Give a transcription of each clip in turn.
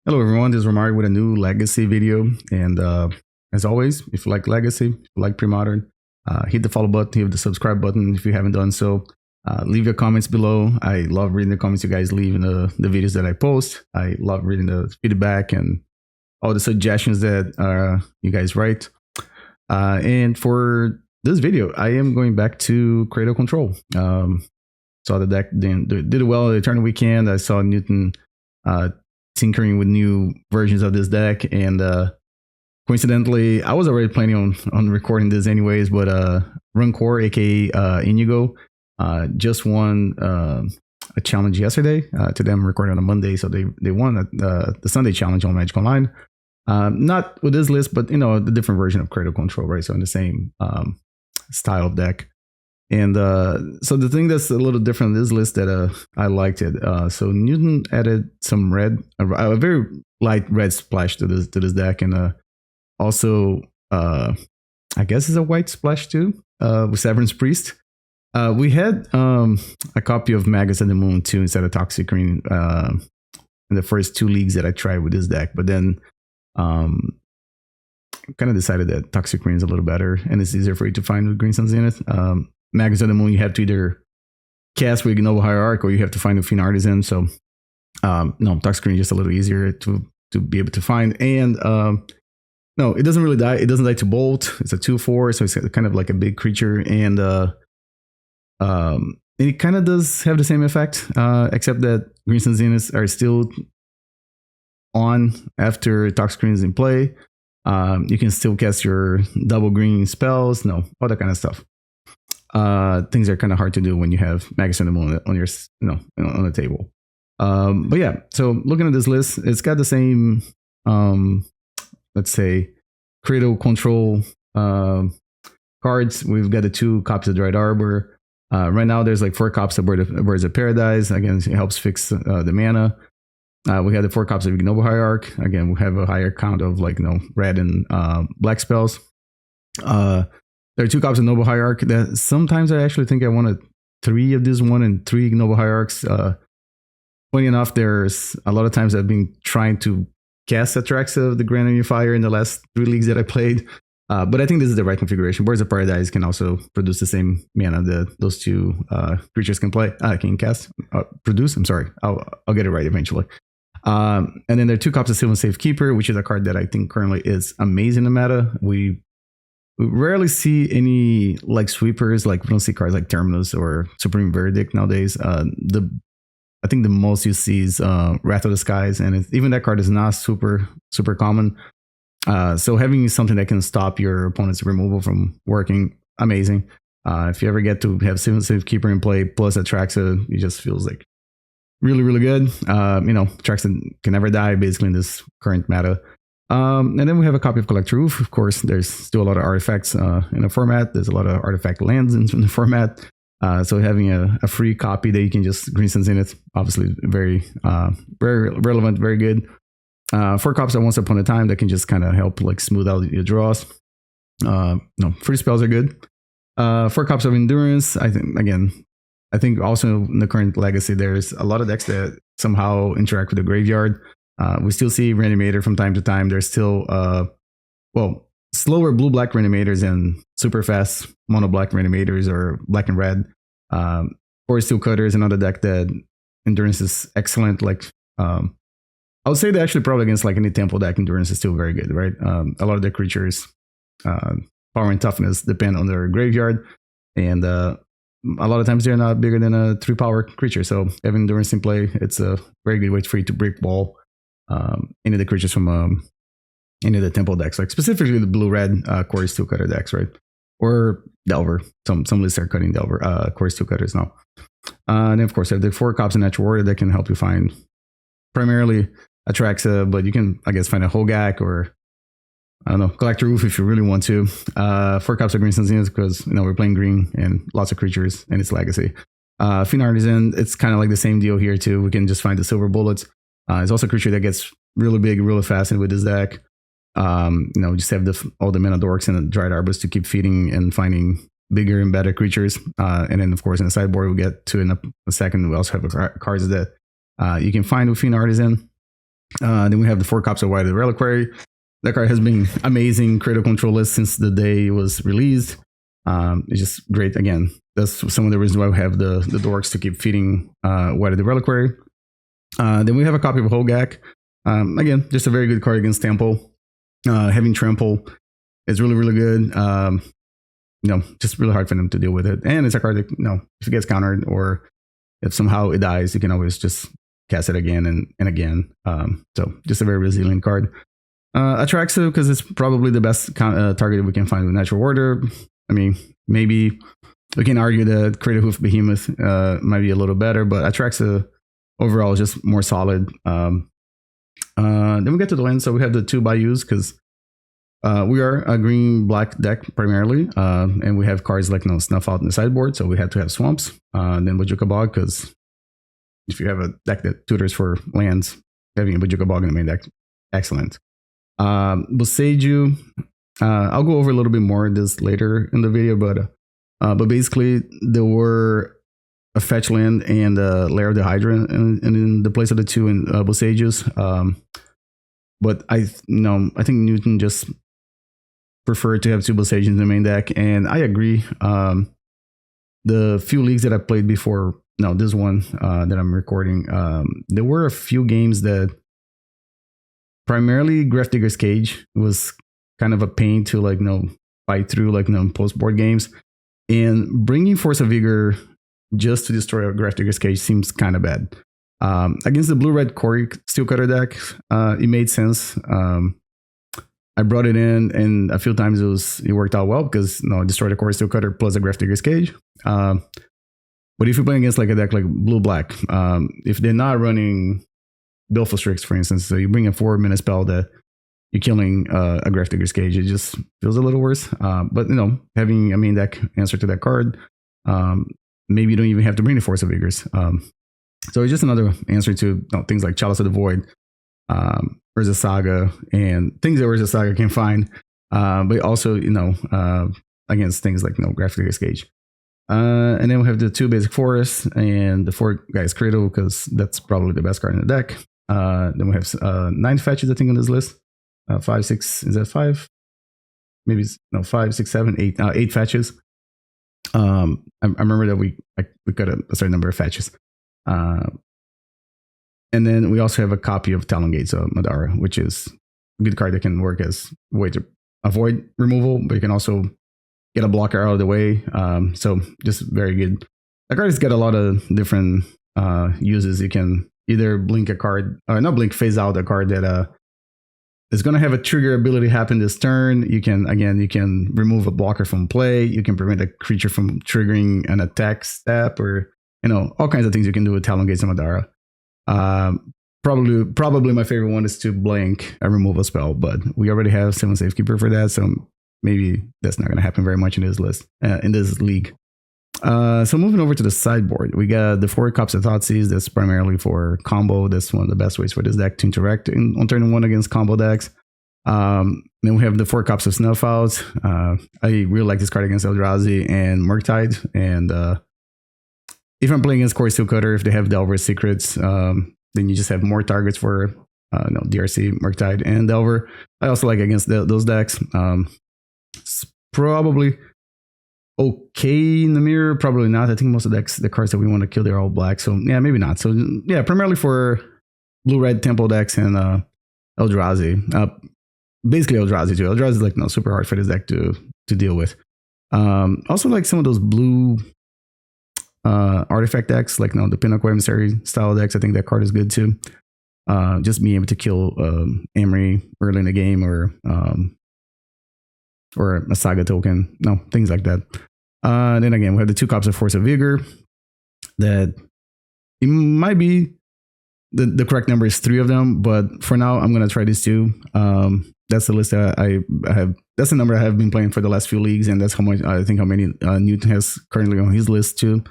Hello everyone, this is Romario with a new Legacy video, and as always, if you like Legacy, if you like Pre-Modern, hit the follow button, hit the subscribe button if you haven't done so. Leave your comments below. I love reading the comments you guys leave in the videos that I post. I love reading the feedback and all the suggestions that you guys write. And for this video, I am going back to Cradle Control. Saw the deck did it well the turn weekend. I saw Newton tinkering with new versions of this deck, and coincidentally I was already planning on recording this anyways, but Rancor aka Inigo just won a challenge yesterday. Today I'm recording on a Monday, so they won the Sunday challenge on Magic Online. Not with this list, but you know, the different version of Cradle Control, right? So in the same style of deck. And so the thing that's a little different in this list that I liked it. So Newton added some red, a very light red splash to this deck, and also I guess it's a white splash too with Severance Priest. We had a copy of Magus and the Moon too instead of Toxicrene in the first two leagues that I tried with this deck, but then kind of decided that Toxicrene is a little better and it's easier for you to find with Green Sun Zenith. Magus on the Moon, you have to either cast with Ignoble Hierarch or you have to find a Fiend Artisan. So no, Toxicrene is just a little easier to be able to find. And no, it doesn't really die. It doesn't die to Bolt. It's a 2/4, so it's kind of like a big creature. And it kind of does have the same effect, except that Green Sun Zeniths are still on after Toxicrene is in play. You can still cast your double green spells, all that kind of stuff. Things are kind of hard to do when you have Magus and the Moon on your, on the table. But yeah, so looking at this list, it's got the same, let's say, Cradle Control cards. We've got the 2 copies of Dryad Arbor. Right now, there's like 4 copies of Birds of Paradise. Again, it helps fix the mana. We have the 4 copies of Ignoble Hierarch. Again, we have a higher count of red and black spells. There are 2 copies of Noble Hierarch that sometimes I actually think I wanted 3 of this one and 3 Ignoble Hierarchs. Funny enough, there's a lot of times I've been trying to cast Atraxa of the Grand Unifier in the last 3 leagues that I played. But I think this is the right configuration. Birds of Paradise can also produce the same mana that those 2 creatures can produce. I'm sorry. I'll get it right eventually. And then there are 2 copies of Sylvan Safekeeper, which is a card that I think currently is amazing in the meta. We rarely see any sweepers, we don't see cards like Terminus or Supreme Verdict nowadays. I think the most you see is Wrath of the Skies, and even that card is not super common. So having something that can stop your opponent's removal from working, amazing. If you ever get to have Sylvan Safekeeper in play plus Atraxa, it just feels like really good. Atraxa can never die basically in this current meta. And then we have a copy of Collector Ouphe. Of course, there's still a lot of artifacts in the format. There's a lot of artifact lands in the format. So having a free copy that you can just Green Sun Zenith, obviously very relevant, very good. 4 copies of Once Upon a Time that can just kind of help smooth out your draws. Free spells are good. 4 copies of Endurance. I think also in the current Legacy, there's a lot of decks that somehow interact with the graveyard. We still see Reanimator from time to time. There's still, slower blue-black Reanimators and super fast mono-black Reanimators or black and red. Or Steel Cutter is another deck that Endurance is excellent. I would say that actually probably against any Temple deck, Endurance is still very good, right? A lot of the creatures, power and toughness depend on their graveyard. And a lot of times they're not bigger than a 3-power creature. So having Endurance in play, it's a very good way for you to break wall any of the creatures from any of the Temple decks, specifically the blue-red Core Steel Cutter decks, right? Or Delver. Some lists are cutting Delver, Core Steel Cutters now. And then of course, I have the 4 copies of Natural Order that can help you find primarily Atraxa, but you can, I guess, find a Hogaak or, I don't know, Collector Ouphe if you really want to. 4 copies of Green Sun Zenith because, we're playing green and lots of creatures and it's Legacy. Fiend Artisan, it's kind of like the same deal here too. We can just find the silver bullets. It's also a creature that gets really big, really fast with this deck. Just have all the mana dorks and the Dryad Arbors to keep feeding and finding bigger and better creatures. And then, of course, in the sideboard, we'll get to in a second. We also have cards that you can find with Fiend Artisan. Then we have the 4 copies of Wight, the Reliquary. That card has been amazing Cradle Control list since the day it was released. It's just great. Again, that's some of the reasons why we have the dorks to keep feeding Wight, the Reliquary. Then we have a copy of Hogaak. Again, just a very good card against Temple. Having Trample is really, really good. Just really hard for them to deal with it. And it's a card that, if it gets countered or if somehow it dies, you can always just cast it again and again. So just a very resilient card. Atraxa, because it's probably the best target we can find with Natural Order. I mean, maybe we can argue that Cradle Ouphe Behemoth might be a little better, but Atraxa overall is just more solid. Then we get to the land, so we have the 2 Bayous, because we are a green-black deck primarily, and we have cards like Snuff Out in the sideboard, so we have to have Swamps. Then Bojuka Bog, because if you have a deck that tutors for lands, having a Bojuka Bog in the main deck, excellent. Boseiju, I'll go over a little bit more of this later in the video, but basically there were a fetch land and a Lair of the Hydra in the place of the 2 in Boseiju's. But I think Newton just preferred to have 2 Boseiju in the main deck, and I agree. The few leagues that I played before, this one that I'm recording, there were a few games that primarily Grafdigger's Cage was kind of a pain to fight through post board games, and bringing Force of Vigor just to destroy a Grafdigger's Cage seems kind of bad. Against the blue-red Quarry Steelcutter deck, it made sense. I brought it in, and a few times it worked out well because destroy the Quarry Steelcutter plus a Grafdigger's Cage. But if you're playing against a deck like blue-black, if they're not running Baleful Strix, for instance, so you bring a 4-minute spell that you're killing a Grafdigger's Cage, it just feels a little worse. But having a main deck answer to that card, maybe you don't even have to bring the Force of Vigors. So it's just another answer to things like Chalice of the Void, Urza Saga, and things that Urza Saga can find, but also against things like Grafdigger's Cage. And then we have the 2 basic forests and the 4 guys Cradle, because that's probably the best card in the deck. Then we have 9 fetches, I think, on this list. 5, 6, is that 5? Maybe 5, 6, 7, 8. 8 fetches. I remember that we got a certain number of fetches. And then we also have a copy of Talon Gates of Madara, which is a good card that can work as a way to avoid removal, but you can also get a blocker out of the way. So just very good. That card has got a lot of different uses. You can either blink a card, or not blink, phase out a card that is going to have a trigger ability happen this turn. You can remove a blocker from play. You can prevent a creature from triggering an attack step, or all kinds of things you can do with Talon Gates and Madara. Probably my favorite one is to blank a removal spell, but we already have Sylvan Safekeeper for that, so maybe that's not going to happen very much in this list, in this league. So moving over to the sideboard, we got the 4 Cups of Thoughtseized. That's primarily for combo. That's one of the best ways for this deck to interact on turn 1 against combo decks. Then we have the 4 Cups of Snuff Out. I really like this card against Eldrazi and Murktide. And if I'm playing against Core Steelcutter, if they have Delver's Secrets, then you just have more targets for DRC, Murktide, and Delver. I also like against those decks. It's probably okay in the mirror, probably not. I think most of the cards that we want to kill, they're all black, so yeah, maybe not. So yeah, primarily for blue-red tempo decks and Eldrazi. Basically Eldrazi too. Eldrazi is like super hard for this deck to deal with. Also like some of those blue artifact decks, like the Pinnacle Emissary style decks. I think that card is good too. Just being able to kill Emery early in the game, or a Saga token, things like that. Then again, we have the 2 Cups of Force of Vigor. That it might be the correct number is 3 of them, but for now I'm gonna try these 2. That's the list that I have. That's the number I have been playing for the last few leagues, and that's how much I think how many Newton has currently on his list too.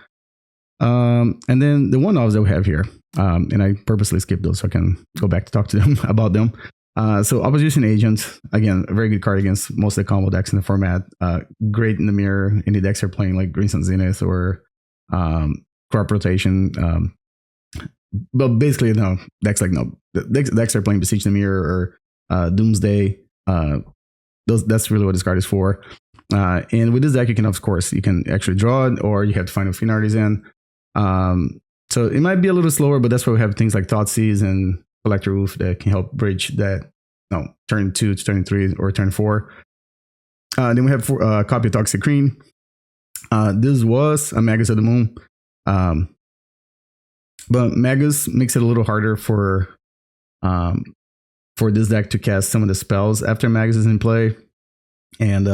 And then the 1-offs that we have here, and I purposely skipped those so I can go back to talk to them about them. So Opposition Agent, again, a very good card against most of the combo decks in the format. Great in the mirror. Any decks are playing like Green Sun Zenith or Crop Rotation. but basically, no. Decks like no. Decks are playing Besiege the Mirror or Doomsday. That's really what this card is for. And with this deck, you can, of course, you can actually draw it, or you have to find a Fiend Artisan. So it might be a little slower, but that's why we have things like Thoughtseize and Collector Ouphe that can help bridge that, turn 2 to turn 3 or turn 4. Then we have a copy of Toxicrene. This was a Magus of the Moon. But Magus makes it a little harder for this deck to cast some of the spells after Magus is in play. And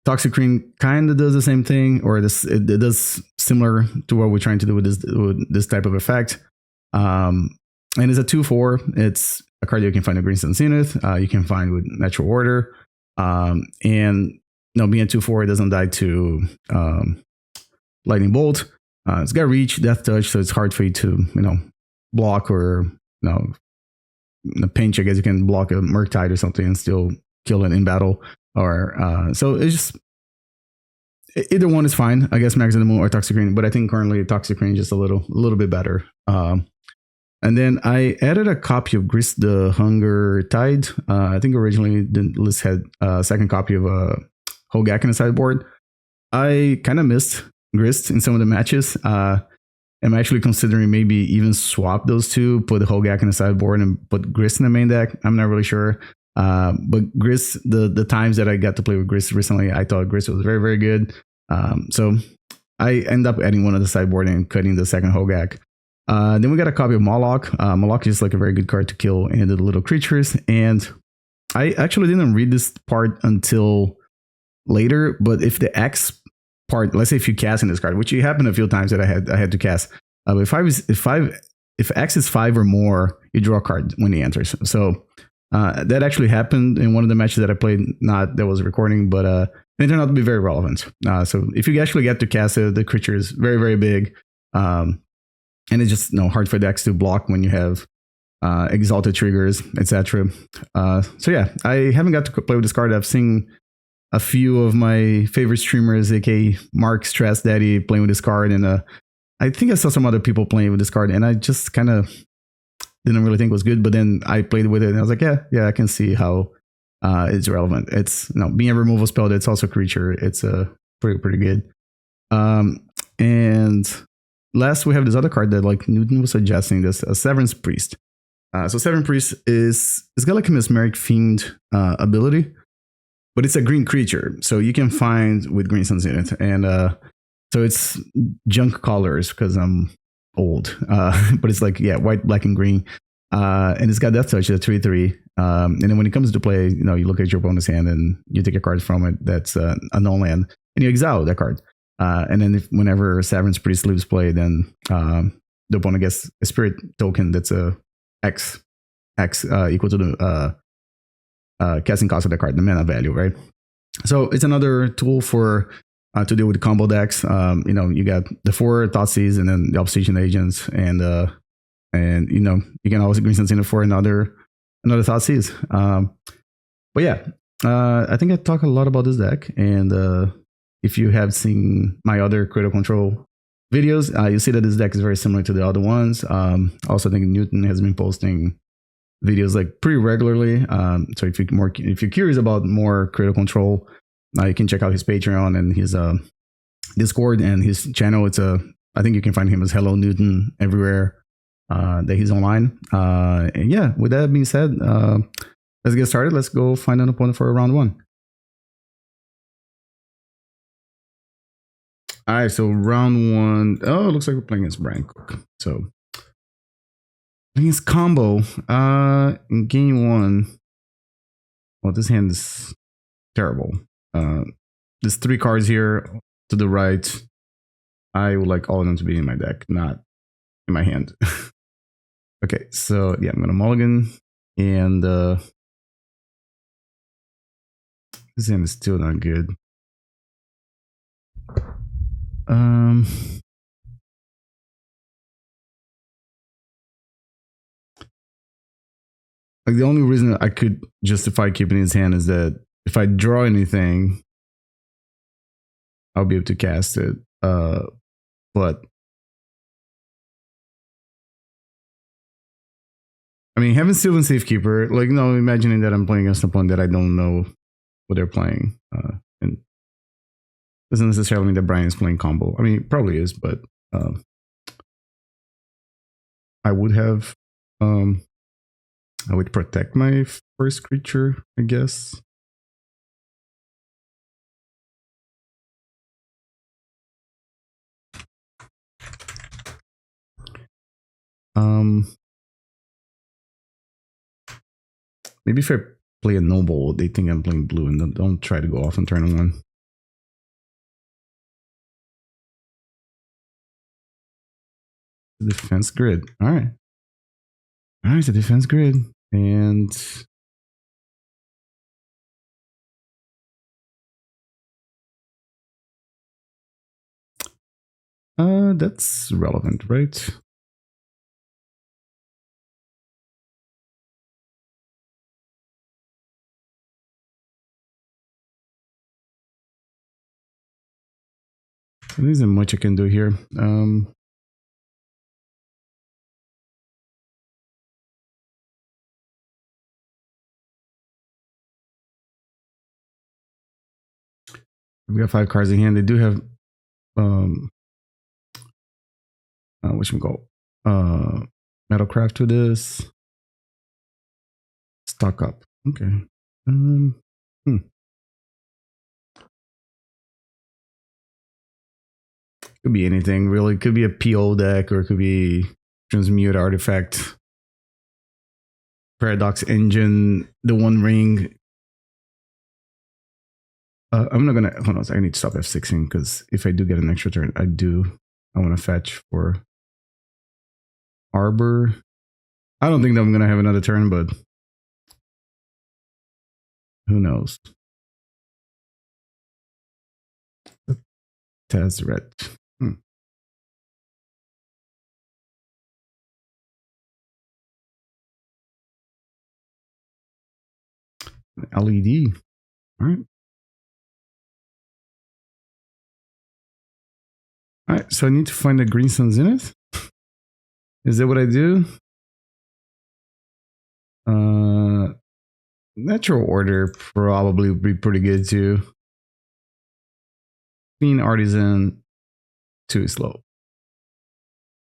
Toxicrene kind of does the same thing, or it does similar to what we're trying to do with this type of effect. And it's a 2/4. It's a card you can find in Grist and Zenith. You can find with Natural Order. And being a 2/4, it doesn't die to Lightning Bolt. It's got Reach, Death Touch, so it's hard for you to block, or in a pinch, I guess you can block a Murktide or something and still kill it in battle. Or so it's just either one is fine, I guess. Magus of the Moon or Toxicrene, but I think currently Toxicrene is just a little bit better. And then I added a copy of Grist the Hunger Tide. I think originally the list had a second copy of Hogaak in the sideboard. I kind of missed Grist in some of the matches. I'm actually considering maybe even swap those two, put Hogaak in the sideboard and put Grist in the main deck. I'm not really sure. But Grist, the times that I got to play with Grist recently, I thought Grist was very, very good. So I end up adding one of the sideboard and cutting the second Hogaak. Then we got a copy of Mawloc. Mawloc is like a very good card to kill any of the little creatures. And I actually didn't read this part until later, but if the X part, let's say if you cast in this card, which happened a few times that I had to cast, if X is 5 or more, you draw a card when he enters. So that actually happened in one of the matches that I played, not that was recording, but it turned out to be very relevant. So if you actually get to cast it, the creature is very, very big. And it's just hard for decks to block when you have exalted triggers, etc. So yeah, I haven't got to play with this card. I've seen a few of my favorite streamers, aka Mark Stress Daddy, playing with this card, and I think I saw some other people playing with this card, and I just kind of didn't really think it was good. But then I played with it, and I was like, yeah, I can see how it's relevant. It's being a removal spell that's also a creature. It's pretty good. And last, we have this other card that like Newton was suggesting, this Severance Priest. So Severance Priest it's got like a Mesmeric Fiend ability, but it's a green creature, so you can find with Green Sun Zenith, and so it's junk colors because I'm old, but it's like white, black, and green, and it's got Death Touch at 3/3, and then when it comes to play, you look at your opponent's hand and you take a card from it that's a null land, and you exile that card. And then whenever Severance Priest leaves play, then the opponent gets a spirit token that's a X equal to the casting cost of the card, the mana value, right? So it's another tool for to deal with combo decks. You got the 4 Thoughtseize and then the Obsidian Agents, and you can always Green Sun for another Thoughtseize. But yeah, I think I talk a lot about this deck, and if you have seen my other Cradle Control videos, you see that this deck is very similar to the other ones. Also, I think Newton has been posting videos like pretty regularly. So if you're curious about more Cradle Control, you can check out his Patreon and his Discord and his channel. I think you can find him as Hello Newton everywhere that he's online. And yeah, with that being said, let's get started. Let's go find an opponent for round 1. All right, so round 1. Oh, it looks like we're playing against Brian Cook. So against combo, in game 1. Well, this hand is terrible. There's 3 cards here to the right. I would like all of them to be in my deck, not in my hand. Okay, so yeah, I'm gonna mulligan, and this hand is still not good. Like the only reason I could justify keeping his hand is that if I draw anything, I'll be able to cast it. But I mean, having Sylvan Safekeeper, like, no, imagining that I'm playing against a opponent that I don't know what they're playing. And doesn't necessarily mean that Brian is playing combo. I mean, it probably is, but I would have, I would protect my first creature, I guess. Maybe if I play a Noble, they think I'm playing blue, and don't try to go off on turn 1. Defense grid. All right. All right, it's a defense grid. And that's relevant, right? There isn't much I can do here. We got 5 cards in hand. They do have whatchamacallit? Metalcraft to this. Stock up. Okay. Could be anything, really. Could be a PO deck, or it could be Transmute Artifact, Paradox Engine, the One Ring. I'm not gonna hold on. I need to stop F6ing, because if I do get an extra turn, I want to fetch for Arbor. I don't think that I'm gonna have another turn, but who knows? Tezzeret. LED. All right. All right. So I need to find the Green Sun Zenith. Is that what I do? Natural Order probably would be pretty good too. Fiend Artisan, too slow.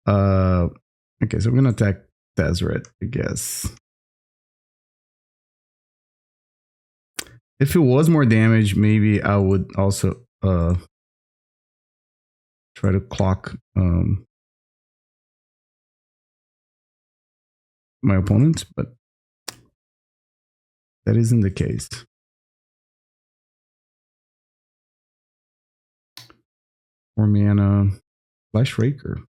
Okay, so we're gonna attack Tezzeret, I guess. If it was more damage, maybe I would also try to clock my opponent, but that isn't the case. Or mana, Flash Raker.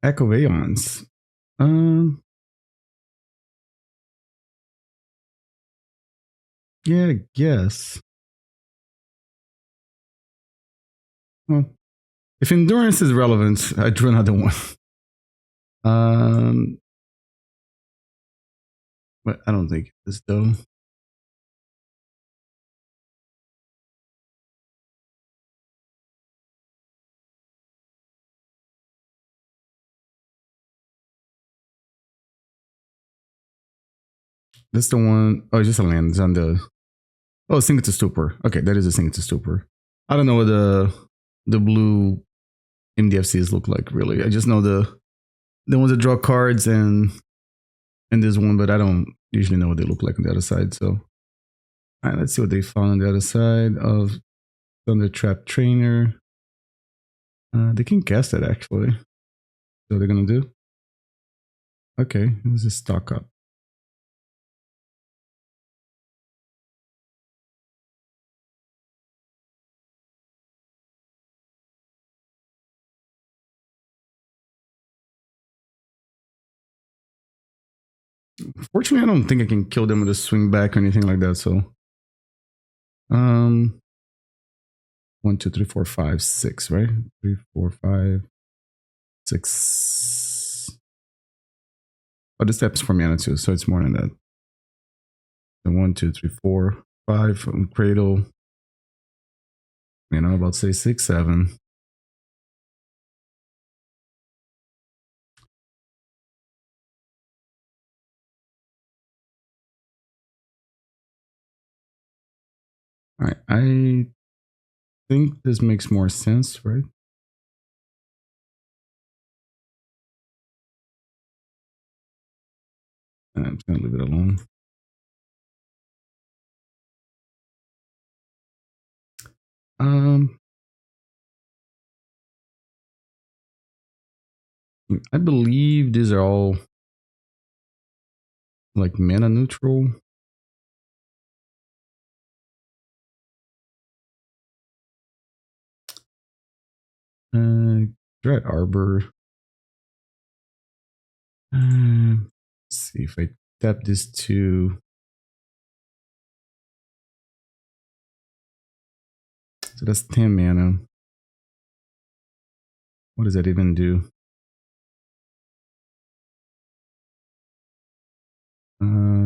Echo Aeons. Yeah, I guess. Well, if endurance is relevant, I drew another one. But I don't think this though. That's the one. Oh, it's just a land. It's on the. Oh, Sink to Stupor. Okay, that is a Sink to Stupor. I don't know what the blue MDFCs look like really. I just know the ones that draw cards and this one, but I don't usually know what they look like on the other side. So, all right, let's see what they found on the other side of Thunder Trap Trainer. They can cast it actually. So what they're gonna do? Okay, it was a stock up. Fortunately, I don't think I can kill them with a swing back or anything like that. So Um, 1, 2, 3, 4, 5, 6, right? 3, 4, 5, 6. Oh, the steps for mana too, so it's more than that. So 1, 2, 3, 4, 5 from Cradle. You know, about to say 6, 7. All right, I think this makes more sense, right? I'm just gonna leave it alone. I believe these are all like mana neutral. Dryad Arbor. Let's see if I tap this to. So that's 10 mana. What does that even do?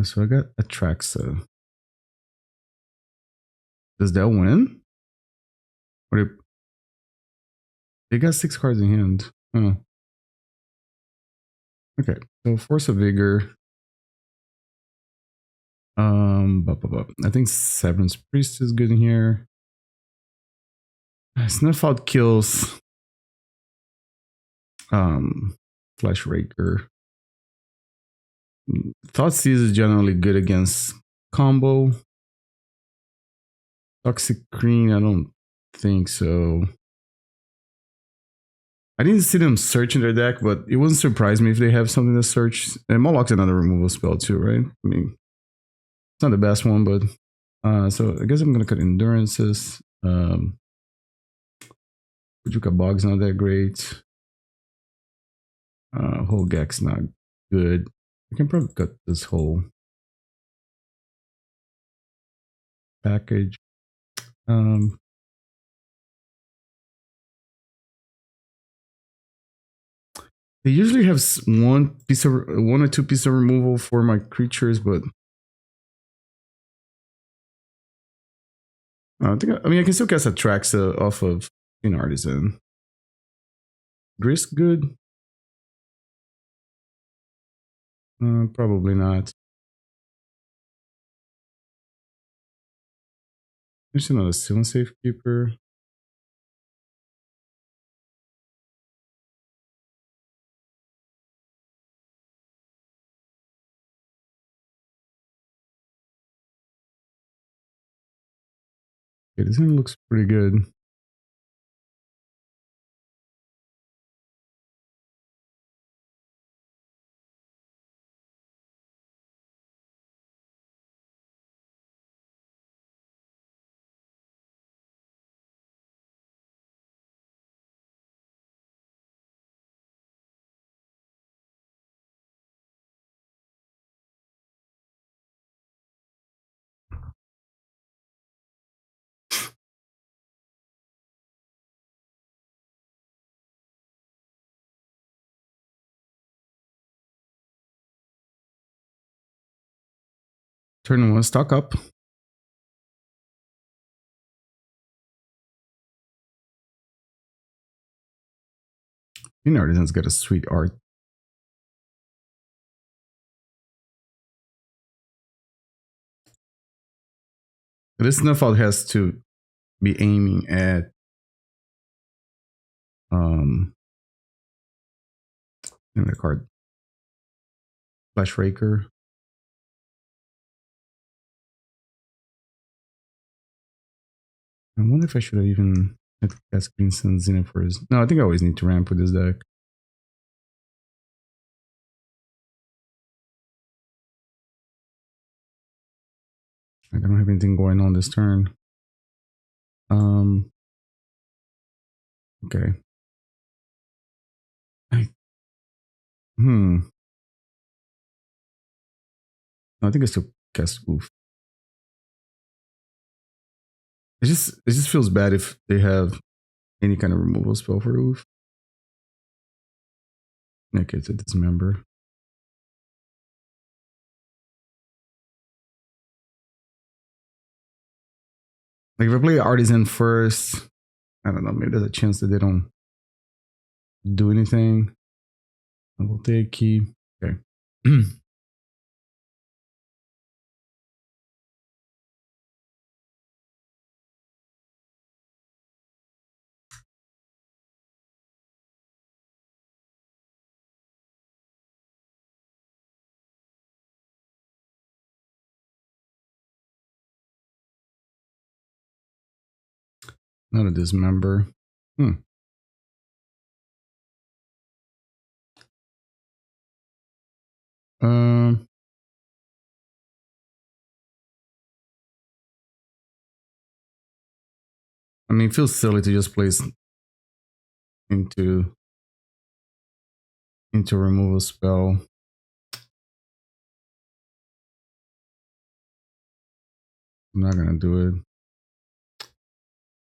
So I got Atraxa. Does that win? Or they got 6 cards in hand. Oh. Okay, so Force of Vigor. I think Severance Priest is good in here. Snuff Out kills Flash Raker. Thoughtseize is generally good against combo. Toxicrene, I don't think so. I didn't see them search in their deck, but it wouldn't surprise me if they have something to search. And Mawloc's another removal spell too, right? I mean, it's not the best one, but so I guess I'm gonna cut endurances. Bojuka Bog's not that great. Hogaak's not good. I can probably cut this whole package. They usually have one or two pieces of removal for my creatures, but I can still cast Atraxa off of Fiend Artisan. Grist good? Probably not. There's another Sylvan Safekeeper. Okay, this one looks pretty good. Turn 1, stock up. Fiend Artisan's got a sweet art. This Snuff Out has to be aiming at the card Flash Raker. I wonder if I should have even cast Crimson Zenith for his. No, I think I always need to ramp with this deck. I don't have anything going on this turn. Okay. I think I still cast Ouphe. it just feels bad if they have any kind of removal spell for Ouphe. Okay, it's a dismember. Like if I play Artisan first, I don't know, maybe there's a chance that they don't do anything. I will take key. Okay. Not a dismember. Um, I mean, it feels silly to just place into removal spell. I'm not gonna do it.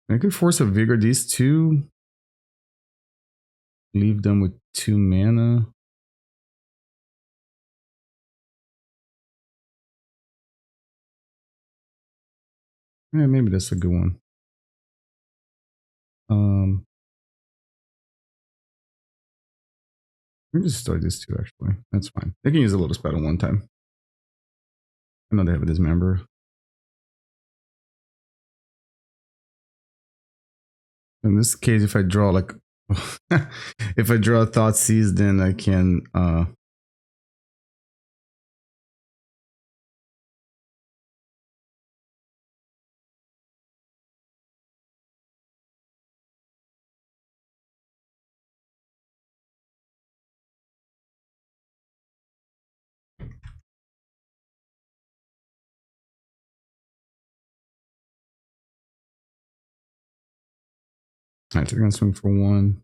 I could Force of Vigor these two. Leave them with 2 mana. Yeah, maybe that's a good one. We can just start these two actually. That's fine. They can use a little spell at one time. I know they have a dismember. In this case, if I draw like if I draw Thoughtseize, then I can alright, so we're gonna swing for 1.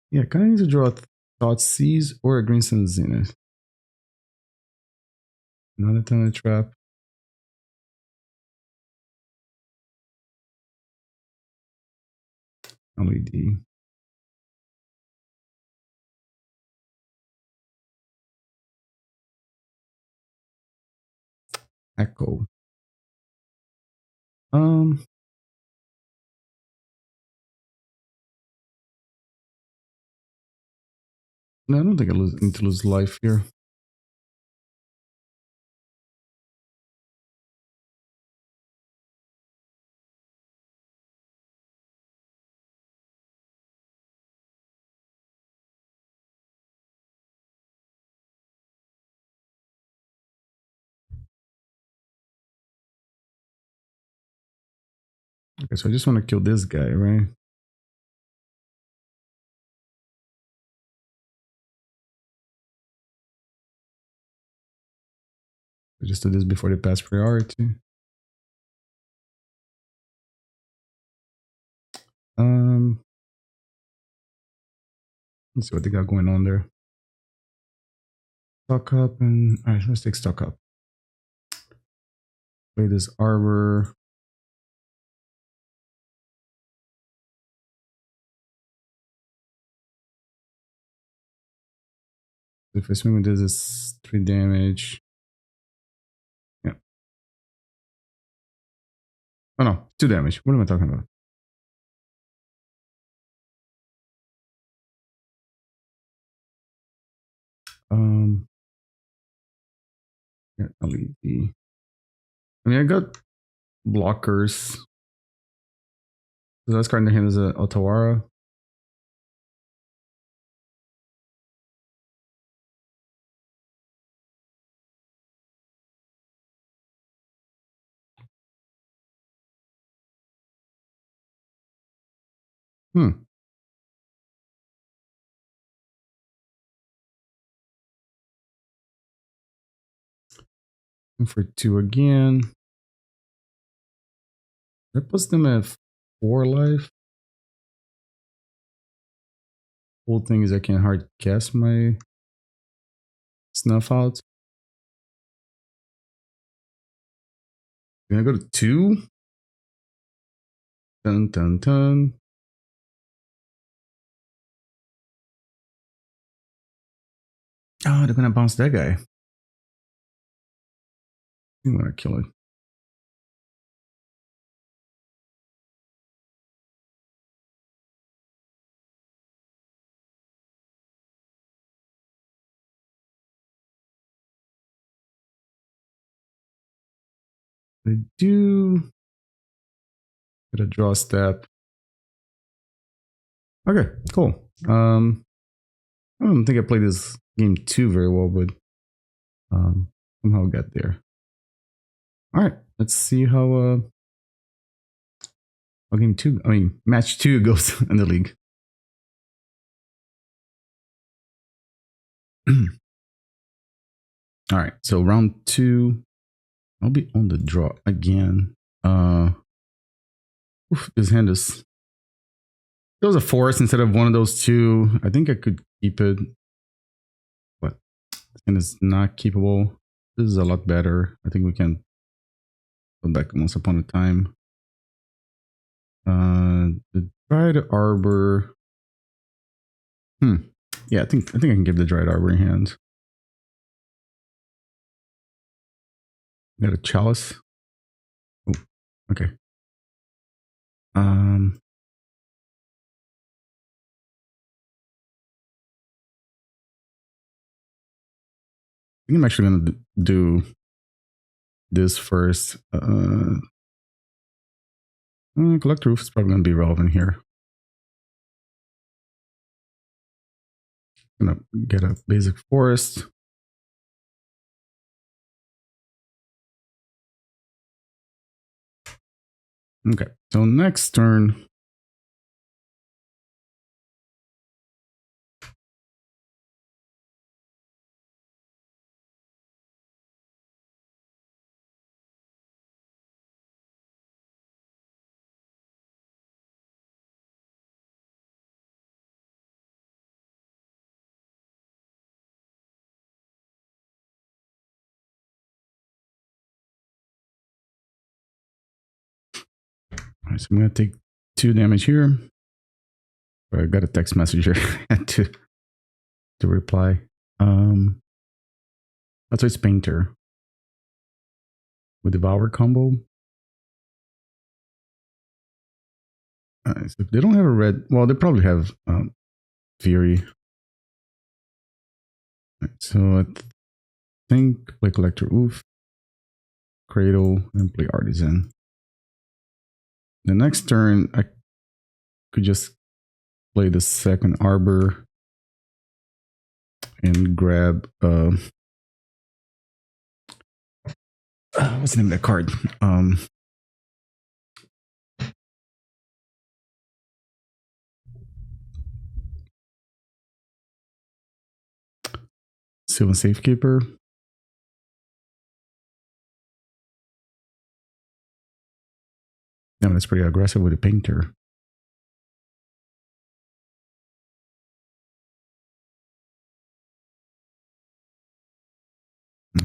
Yeah, kind of need to draw a Thoughtseize or a Greenstone Zenith. Not a ton of trap. LED. Echo. No, I don't think I need to lose life here. Okay, so I just want to kill this guy, right? I just did this before they pass priority. Let's see what they got going on there. Stock up and alright, let's take stock up. Play this arbor. If I swing with this, it's 3 damage. Yeah. Oh no, 2 damage. What am I talking about? Yeah, LED. I mean, I got blockers. The last card in the hand is a Otawara. For 2 again. That puts them at 4 life. Whole thing is I can hard cast my Snuff Out. Can I go to 2? Dun dun dun. Oh, they're gonna bounce that guy. I'm gonna kill it. They do get a draw step. Okay, cool. I don't think I played this game too very well, but somehow got there. All right, let's see how game two. I mean, match two goes in the league. All right, so round two, I'll be on the draw again. This hand is. It was a force instead of one of those two. I think I could keep it, but this hand is not keepable. This is a lot better. I think we can go back once upon a time. The Dryad Arbor. Yeah, I think I can give the Dryad Arbor in hand. Got a chalice. Oh, okay. I think I'm actually gonna do this first. Collector Ouphe is probably gonna be relevant here. Gonna get a basic forest. Okay, so next turn. All right, so I'm gonna take 2 damage here. I got a text message here to reply. That's why it's Painter with Devour combo. So if they don't have a red, well, they probably have Fury. Right, so I think play Collector Ouphe, Cradle, and play Artisan. The next turn, I could just play the second Arbor and grab what's the name of that card? Sylvan Safekeeper. No, that's pretty aggressive with a Painter.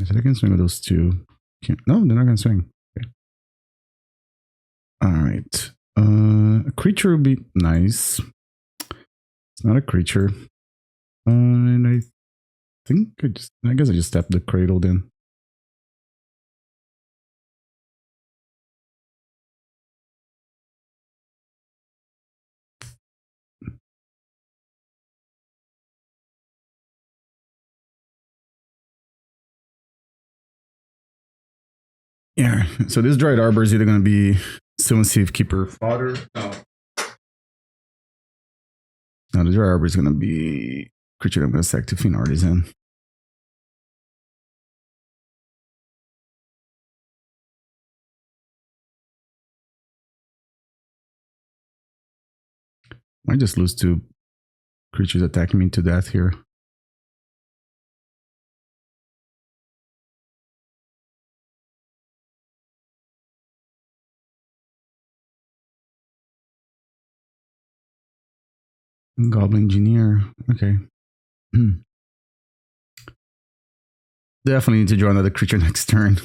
So they can swing with those two. No, they're not going to swing. Okay. All right. A creature would be nice. It's not a creature. And I think I guess I just tap the Cradle then. Yeah, so this Dryad Arbor is either going to be Sylvan Safekeeper fodder. No, the Dryad Arbor is going to be creature that I'm going to sack to Fiend Artisan. Might just lose to creatures attacking me to death here. Goblin Engineer. Okay. Definitely need to draw another creature next turn.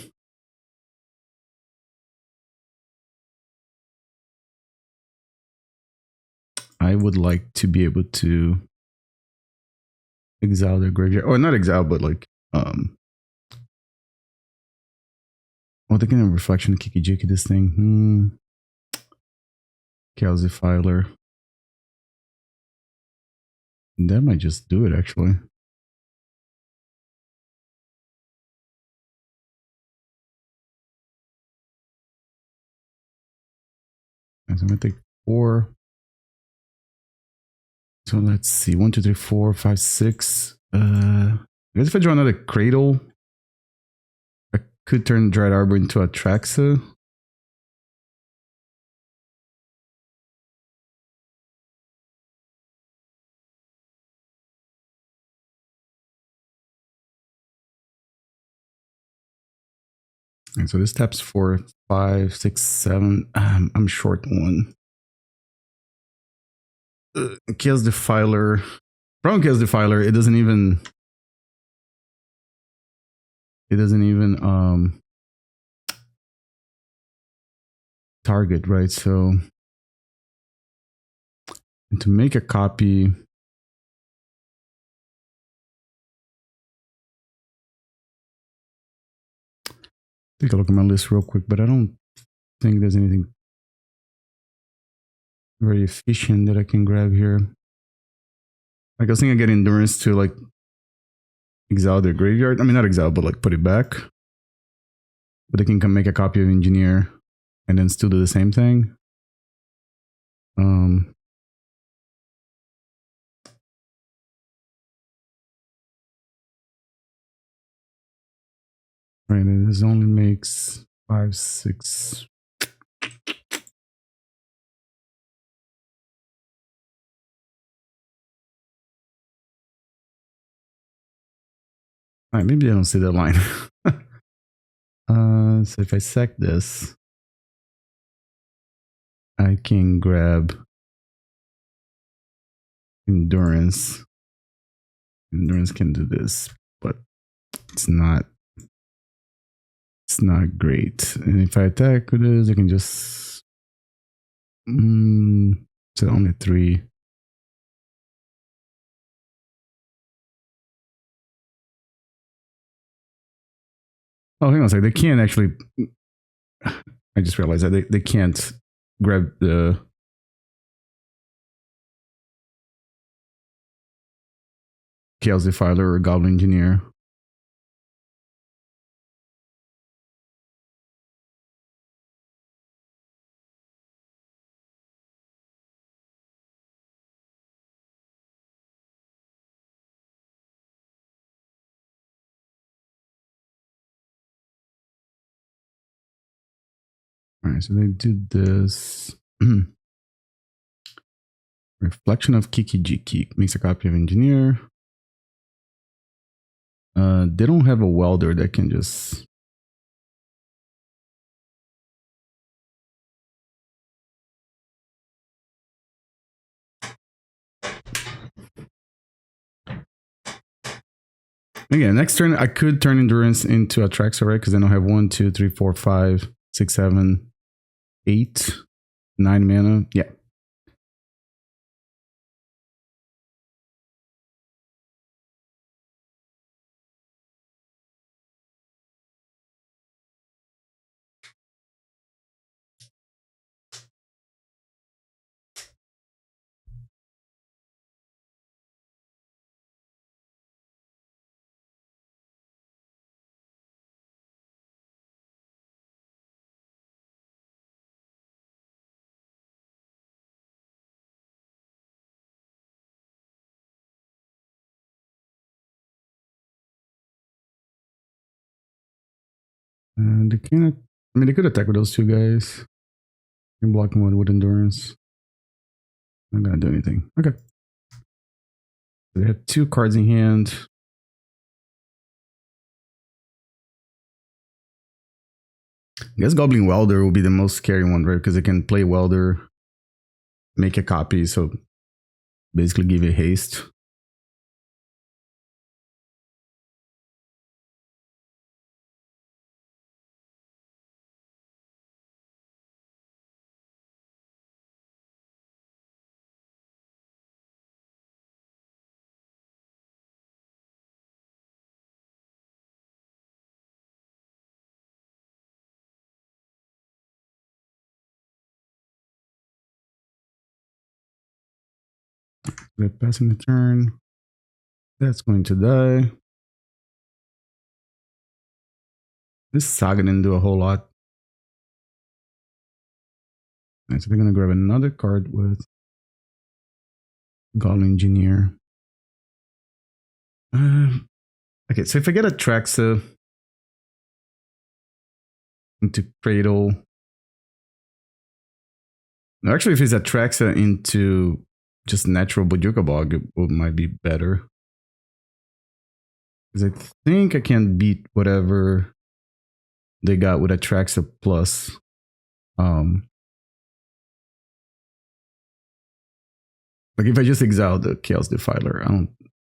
would like to be able to exile their graveyard, or not exile, but like what kind of reflection Kiki Jiki this thing? Chaos Defiler. That might just do it actually. So I'm gonna take 4. So let's see, 1, 2, 3, 4, 5, 6. I guess if I draw another Cradle, I could turn Dryad Arbor into Atraxa. And so this taps 4, 5, 6, 7. I'm short 1. Chaos Defiler. From Chaos Defiler, it doesn't even target, right? So, and to make a copy, take a look at my list real quick, but I don't think there's anything very efficient that I can grab here. Like I was thinking I get endurance to like exile their graveyard. I mean, not exile, but like put it back. But they can come make a copy of Engineer and then still do the same thing. Right, this only makes 5, 6. All right, maybe I don't see that line. So if I sack this, I can grab endurance. Endurance can do this, but it's not great. And if I attack with this, I can just so only 3. Oh, hang on a second. They can't actually. I just realized that they can't grab the Chaos Defiler or Goblin Engineer. All right, so they do this. Reflection of Kiki Jiki makes a copy of Engineer. They don't have a welder that can just. Again, next turn I could turn Endurance into Atraxa, right? Because then I'll have 1, 2, 3, 4, 5, 6, 7, 8, 9 mana. Yeah. And they can't. I mean, they could attack with those 2 guys. And block them with Endurance. Not gonna do anything. Okay. They have 2 cards in hand. I guess Goblin Welder will be the most scary one, right? Because it can play Welder, make a copy, so basically give it haste. We're passing the turn. That's going to die. This Saga didn't do a whole lot. Right, so we're gonna grab another card with Gall Engineer. Okay, so if I get Atraxa into Cradle, actually, if it's Atraxa into just natural Bojuka Bog, it might be better. Because I think I can beat whatever they got with Atraxa plus. Like if I just exile the Chaos Defiler,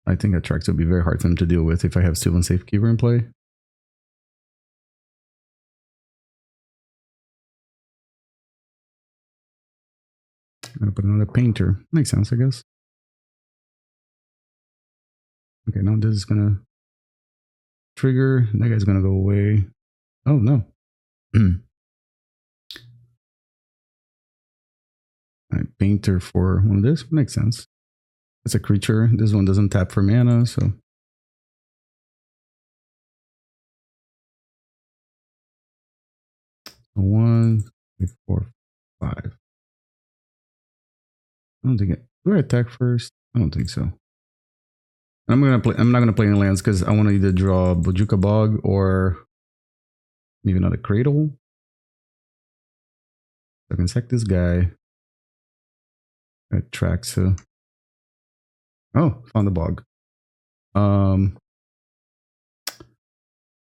I think Atraxa would be very hard for them to deal with if I have Sylvan Safekeeper in play. I'm gonna put another Painter. Makes sense, I guess. Okay, now this is gonna trigger. That guy's gonna go away. Oh no. Alright, Painter for one of this. Makes sense. It's a creature. This one doesn't tap for mana, so. One, 2, 3, 4, 5. I don't think it. Do I attack first? I don't think so. I'm not gonna play any lands because I want to either draw Bojuka Bog or maybe another Cradle. I can sack this guy. Atraxa. Oh, found the bog.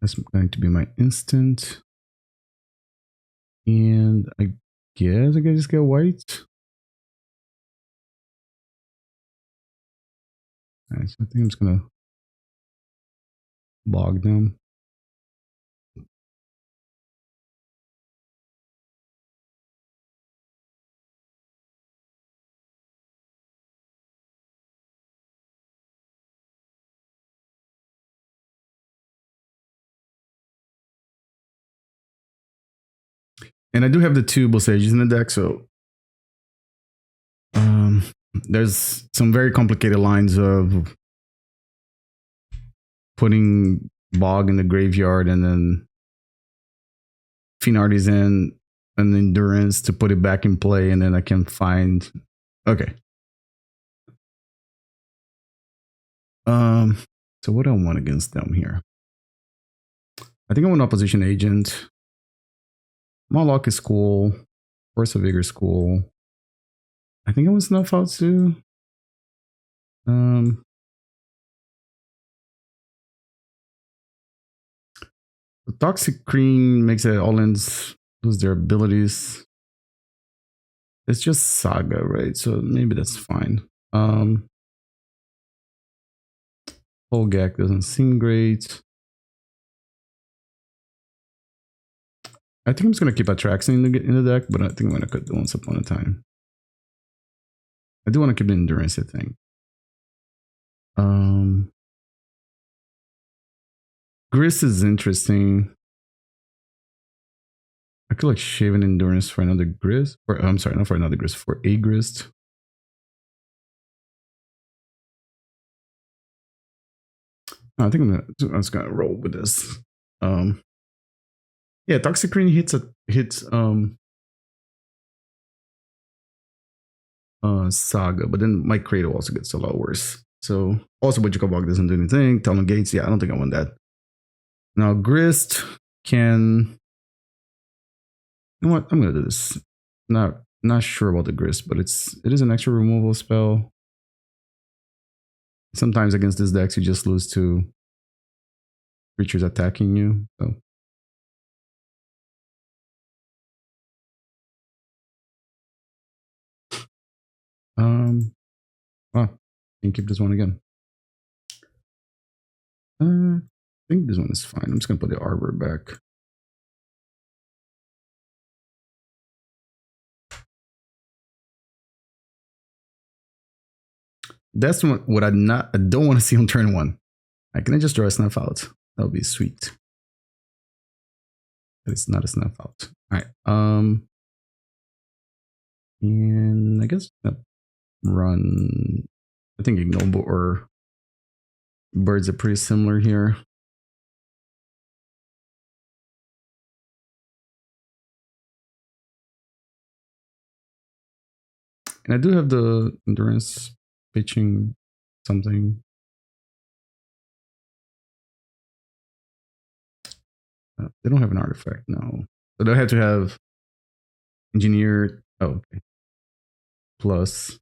That's going to be my instant. And I guess I can just get Wight. Alright, so I think I'm just gonna bog them. And I do have the 2 Boseijus in the deck, so there's some very complicated lines of putting Bog in the graveyard and then Fiend Artisan and Endurance to put it back in play, and then I can find. Okay. So what do I want against them here? I think I want Opposition Agent. Mawloc is cool. Force of Vigor is cool. I think I want Snuff Out too. The Toxicrene makes it all ends lose their abilities. It's just Saga, right? So maybe that's fine. Hogaak doesn't seem great. I think I'm just gonna keep Atraxa in the deck, but I think I'm gonna cut the Once Upon a Time. I do want to keep the Endurance, I think. Grist is interesting. I could like shave an Endurance for another Grist. I'm sorry, not for another Grist, for a Grist. I think I'm just gonna roll with this. Yeah, Toxicrene hits Saga, but then my Cradle also gets a lot worse. So also Bojuka Bog doesn't do anything. Talon Gates, yeah, I don't think I want that. Now Grist can. You know what? I'm gonna do this. Not sure about the Grist, but it is an extra removal spell. Sometimes against this deck, you just lose to creatures attacking you. So. I can keep this one again. I think this one is fine. I'm just gonna put the Arbor back. That's what I don't want to see on turn 1. Can I just draw a Snuff Out? That would be sweet. But it's not a Snuff Out. All right. And I guess run, I think Ignoble or Birds are pretty similar here. And I do have the endurance pitching something. They don't have an artifact, no. So they have to have engineered. Oh, okay. Plus.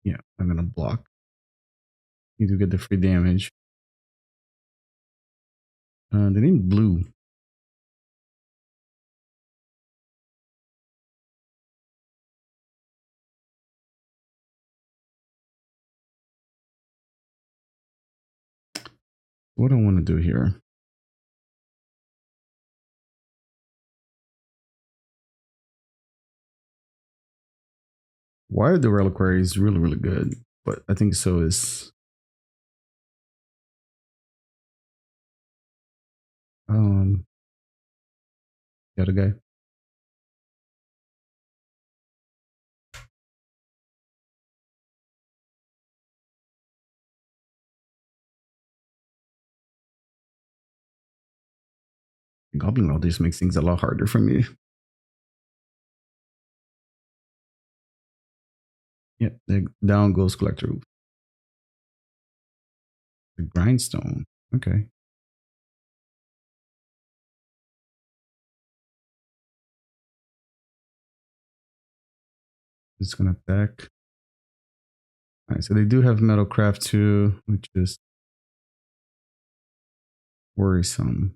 Yeah, I'm gonna block. You do get the free damage. They need blue. What do I want to do here? Why are the Reliquary is really, really good, but I think so is the other guy. Goblin World just makes things a lot harder for me. Yep, down goes Collector Ouphe. The Grindstone. Okay. It's gonna attack. Alright, so they do have Metalcraft too, which is worrisome.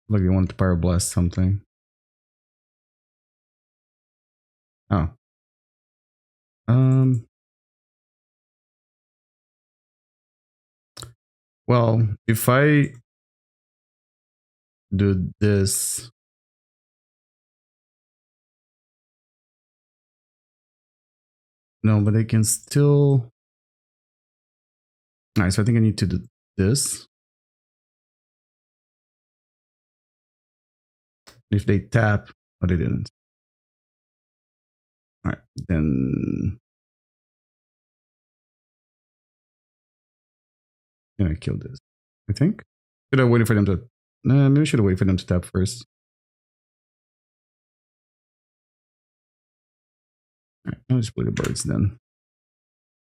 Like they wanted to Pyroblast something. Oh. Well, if I do this, no, but I can still. Alright, so I think I need to do this. If they tap, but they didn't. Alright, then I kill this. I think. Should I wait for them to? Nah, maybe I should have waited for them to tap first. Alright, I'll just play the birds then.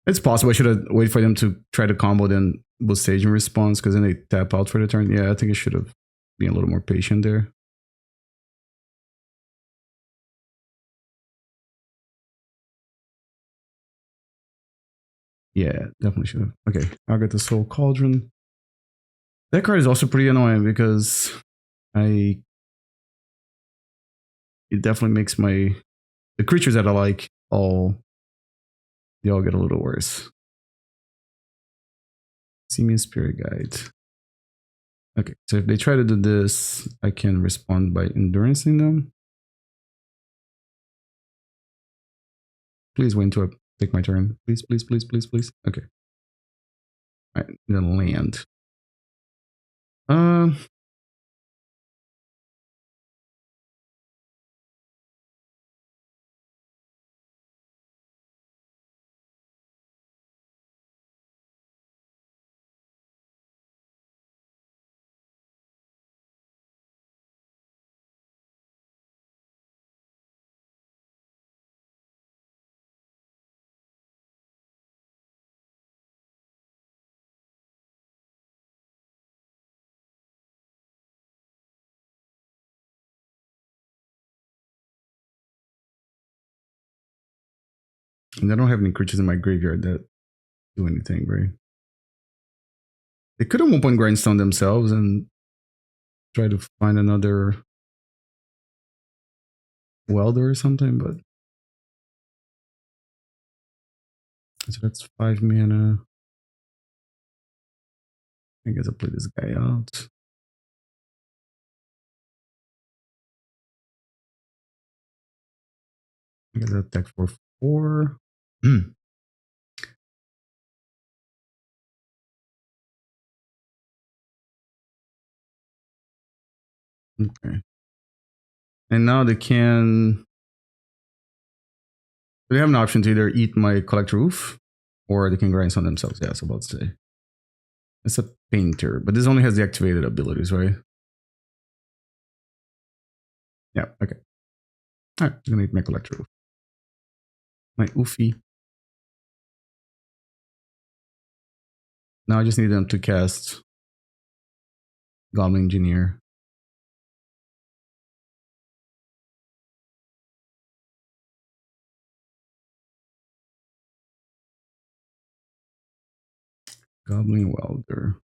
It's possible I should have waited for them to try to combo then Boseiju in response because then they tap out for the turn. Yeah, I think I should have been a little more patient there. Yeah, definitely should have. Okay, I'll get the Soul Cauldron. That card is also pretty annoying because it definitely makes the creatures that I like they all get a little worse. Simian Spirit Guide. Okay, so if they try to do this, I can respond by endurancing them. Please wait until I take my turn. Please, please, please, please, please. Okay. Alright, I'm gonna land. And I don't have any creatures in my graveyard that do anything, right? They could have 1-point Grindstone themselves and try to find another welder or something, but so that's 5 mana. I guess I'll play this guy out. I got attack for 4. Hmm. Okay. And now they can. They have an option to either eat my Collector Ouphe or they can grind on themselves. Yeah, I was about to say. It's a painter, but this only has the activated abilities, right? Yeah, okay. Alright, I'm gonna eat my Collector Ouphe. My Ouphe. Now I just need them to cast Goblin Engineer. Goblin Welder.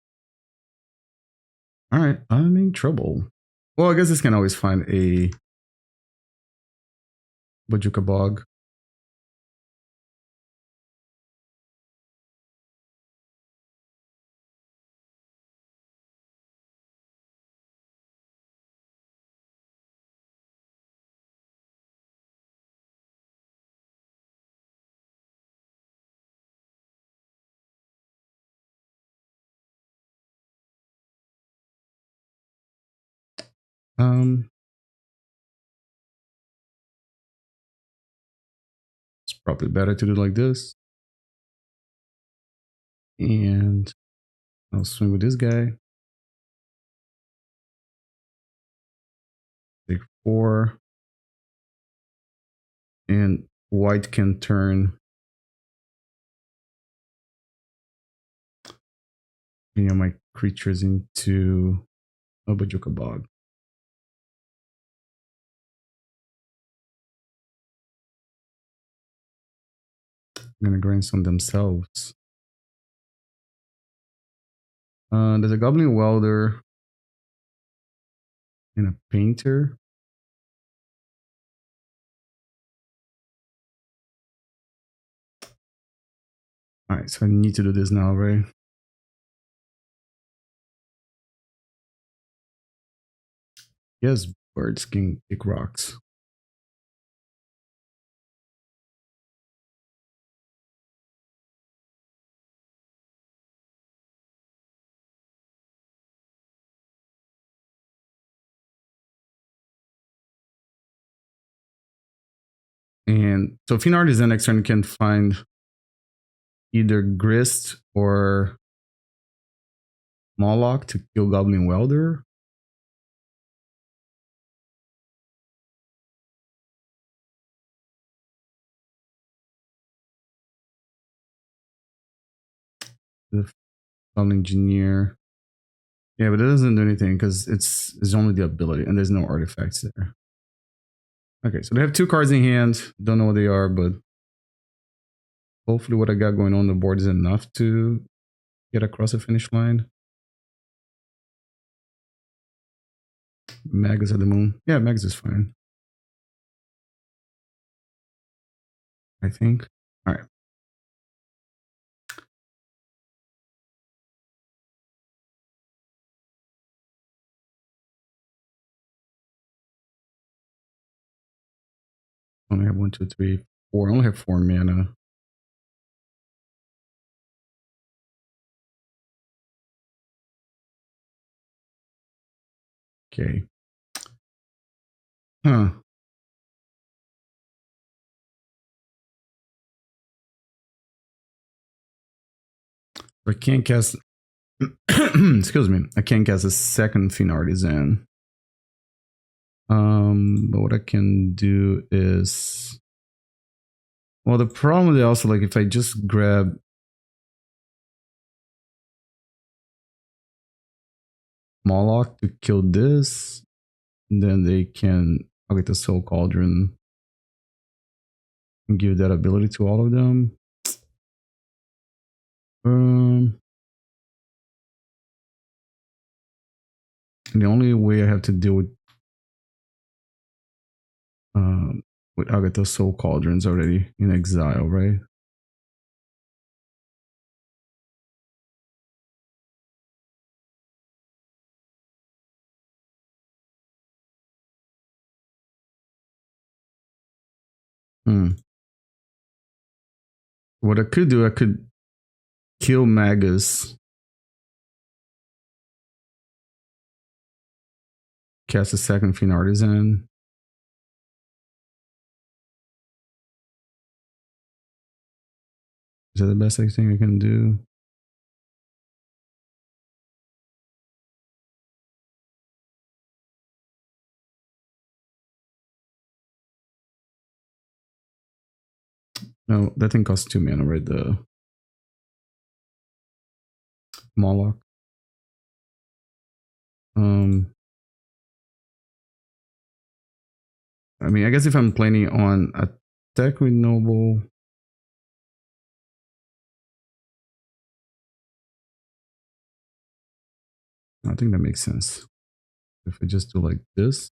Alright, I'm in trouble. Well, I guess this can always find a Bojuka Bog. It's probably better to do like this. And I'll swing with this guy. Take 4. And Wight can turn my creatures into a Bojuka Bog. I'm gonna grandson themselves. There's a Goblin Welder and a Painter. Alright, so I need to do this now, right? Yes, birds can pick rocks. And so Fiend Artisan next turn can find either Grist or Mawloc to kill Goblin Welder. The Goblin Engineer. Yeah, but it doesn't do anything because it's only the ability and there's no artifacts there. Okay, so they have 2 cards in hand. Don't know what they are, but hopefully what I got going on the board is enough to get across the finish line. Magus at the moon. Yeah, Magus is fine. I think. All right. I only have 1, 2, 3, 4. I only have 4 mana. Okay. Huh. I can't cast. Excuse me. I can't cast a second Fiend Artisan. But what I can do is. Well, the problem is also like if I just grab Mawloc to kill this, then they can get the Soul Cauldron and give that ability to all of them. The only way I have to deal with Agatha's Soul Cauldrons already in exile, right? Hmm. What I could do, I could kill Magus, cast a second Fiend Artisan. Is that the best thing I can do? No, that thing costs 2 mana, right? The Mawloc. I mean, I guess if I'm planning on attack with Noble, I think that makes sense. If I just do like this,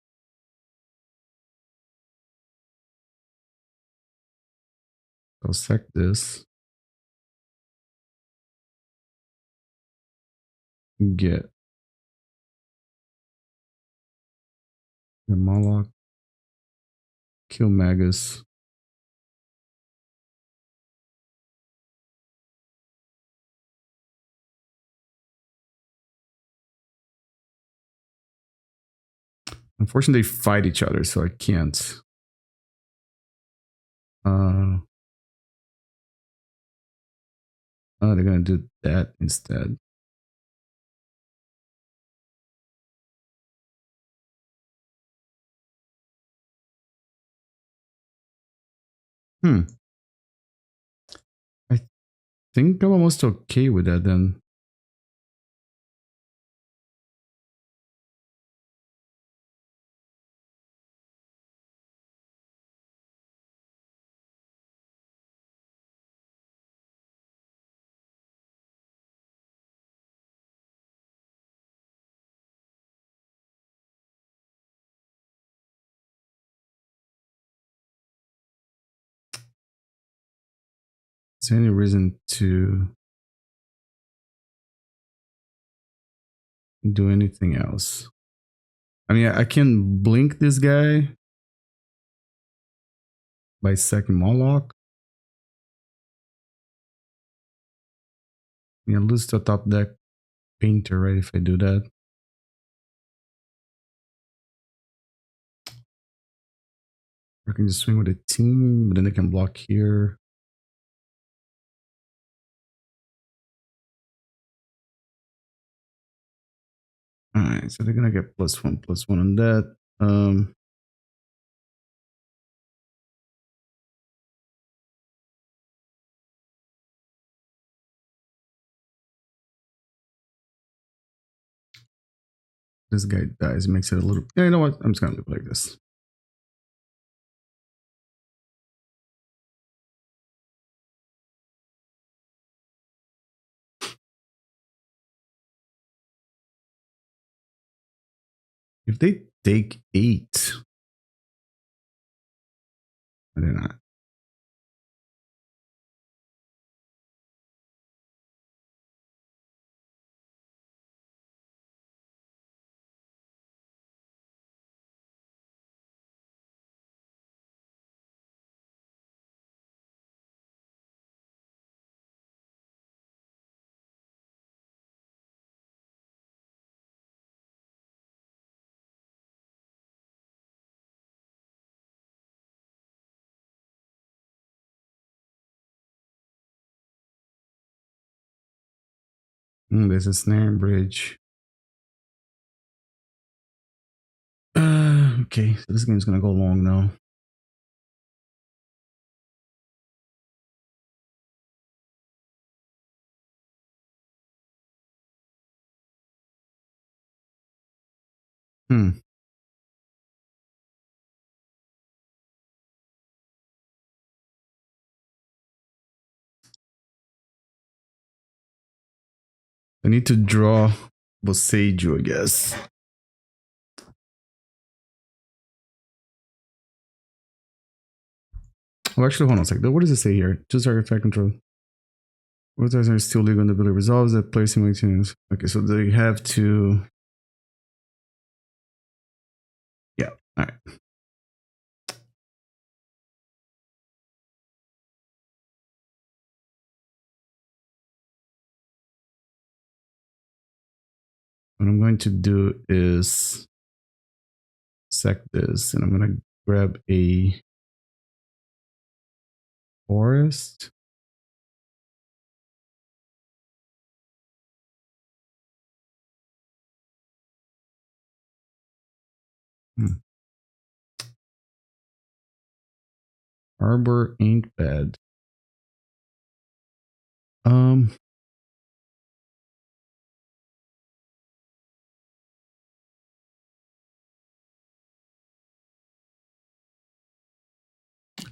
I'll sack this, get the Mawloc, kill Magus. Unfortunately, they fight each other, so I can't. Oh, they're gonna do that instead. I think I'm almost okay with that then. Is there any reason to do anything else? I mean, I can blink this guy by second Mawloc. I lose the top deck painter, right? If I do that. I can just swing with a team, but then they can block here. Alright, so they're gonna get +1/+1 on that. This guy dies, makes it a little. Yeah, you know what? I'm just gonna leave it like this. If they take 8, they're not. There's a snare bridge. Okay, so this game's gonna go long now. I need to draw Boseiju, I guess. Oh, actually, hold on a second. What does it say here? Just artifact control. What are still legal on the ability resolves that placing makes sense. Okay, so they have to. Yeah, alright. what I'm going to do is sack this, and I'm going to grab a forest. Arbor ain't bad.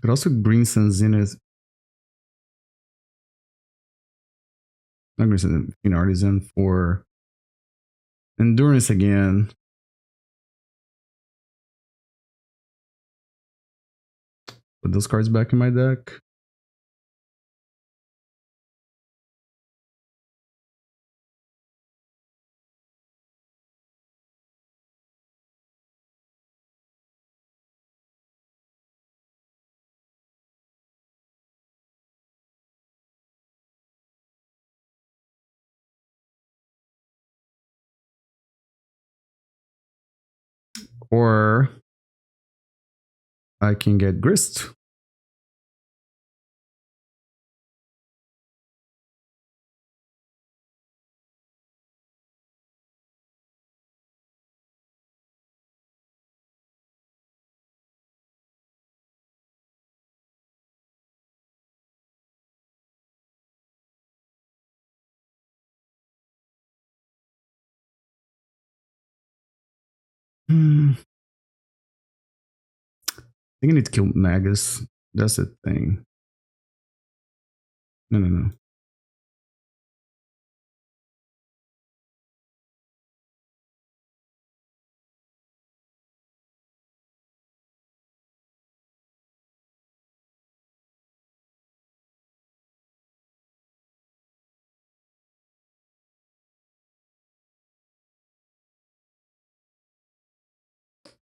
Could also green some Zenith. Not green some Fiend Artisan for endurance again. Put those cards back in my deck. Or I can get Grist. I think I need to kill Magus. That's the thing. No.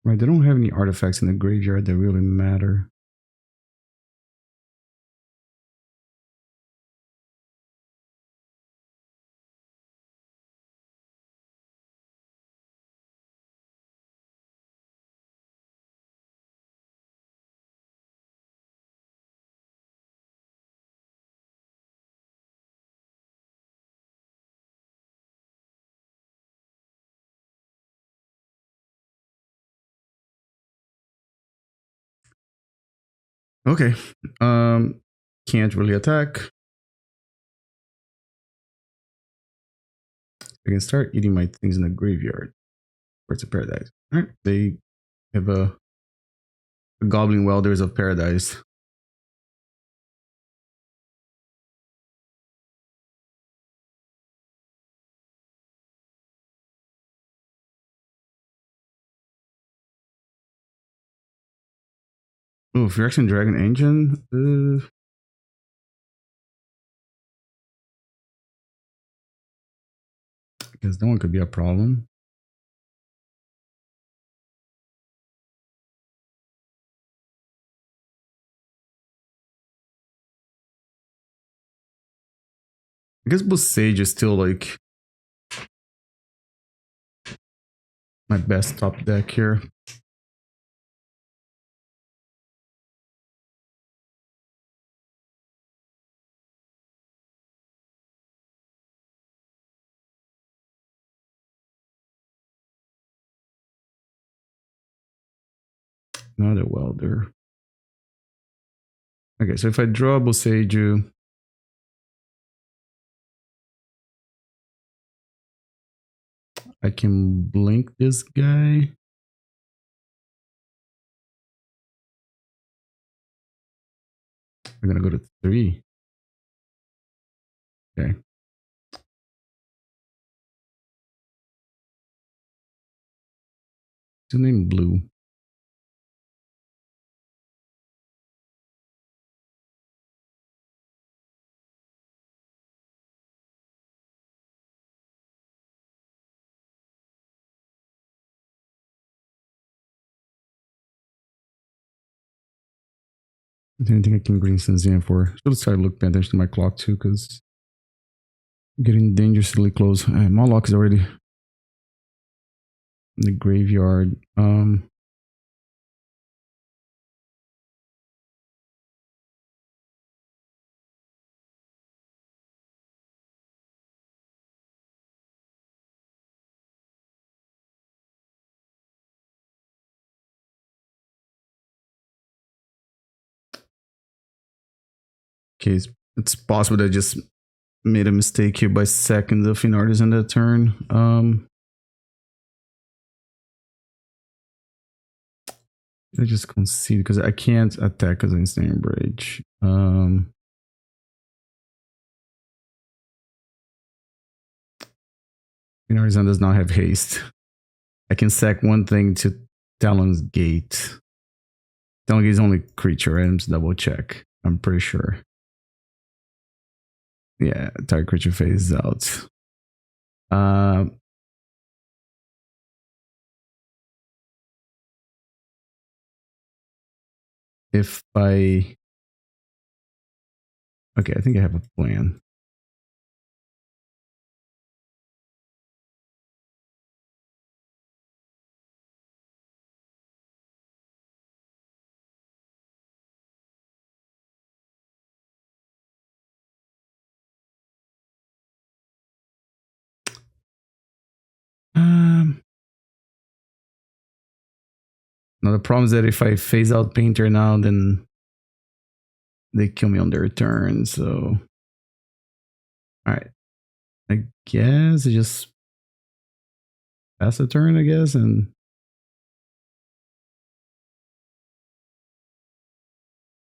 Right, they don't have any artifacts in the graveyard that really matter. Okay. Can't really attack. I can start eating my things in the graveyard. Birds of Paradise. All right. They have a Goblin Welders of Paradise. Oh, Reaction Dragon Engine. I guess that one could be a problem. I guess Boseiju is still like my best top deck here. Not a welder. Okay, so if I draw Boseiju, I can blink this guy. We're gonna go to 3. Okay. Still named Blue. I don't think I can green some Zenith for. Should have started looking attention to my clock too, because I'm getting dangerously close. Mawloc is already the graveyard. Okay, it's possible that I just made a mistake here by sacking the Fiend Artisan that turn. I just concede because I can't attack as an instant bridge. Fiend Artisan does not have haste. I can sack one thing to Talon's Gate. Talon's Gate is only creature, right? I'm just double check. I'm pretty sure. Yeah, target creature phases out. If I... Okay, I think I have a plan. Now the problem is that if I phase out Painter now, then they kill me on their turn, so... Alright. I guess I just pass the turn, I guess, and...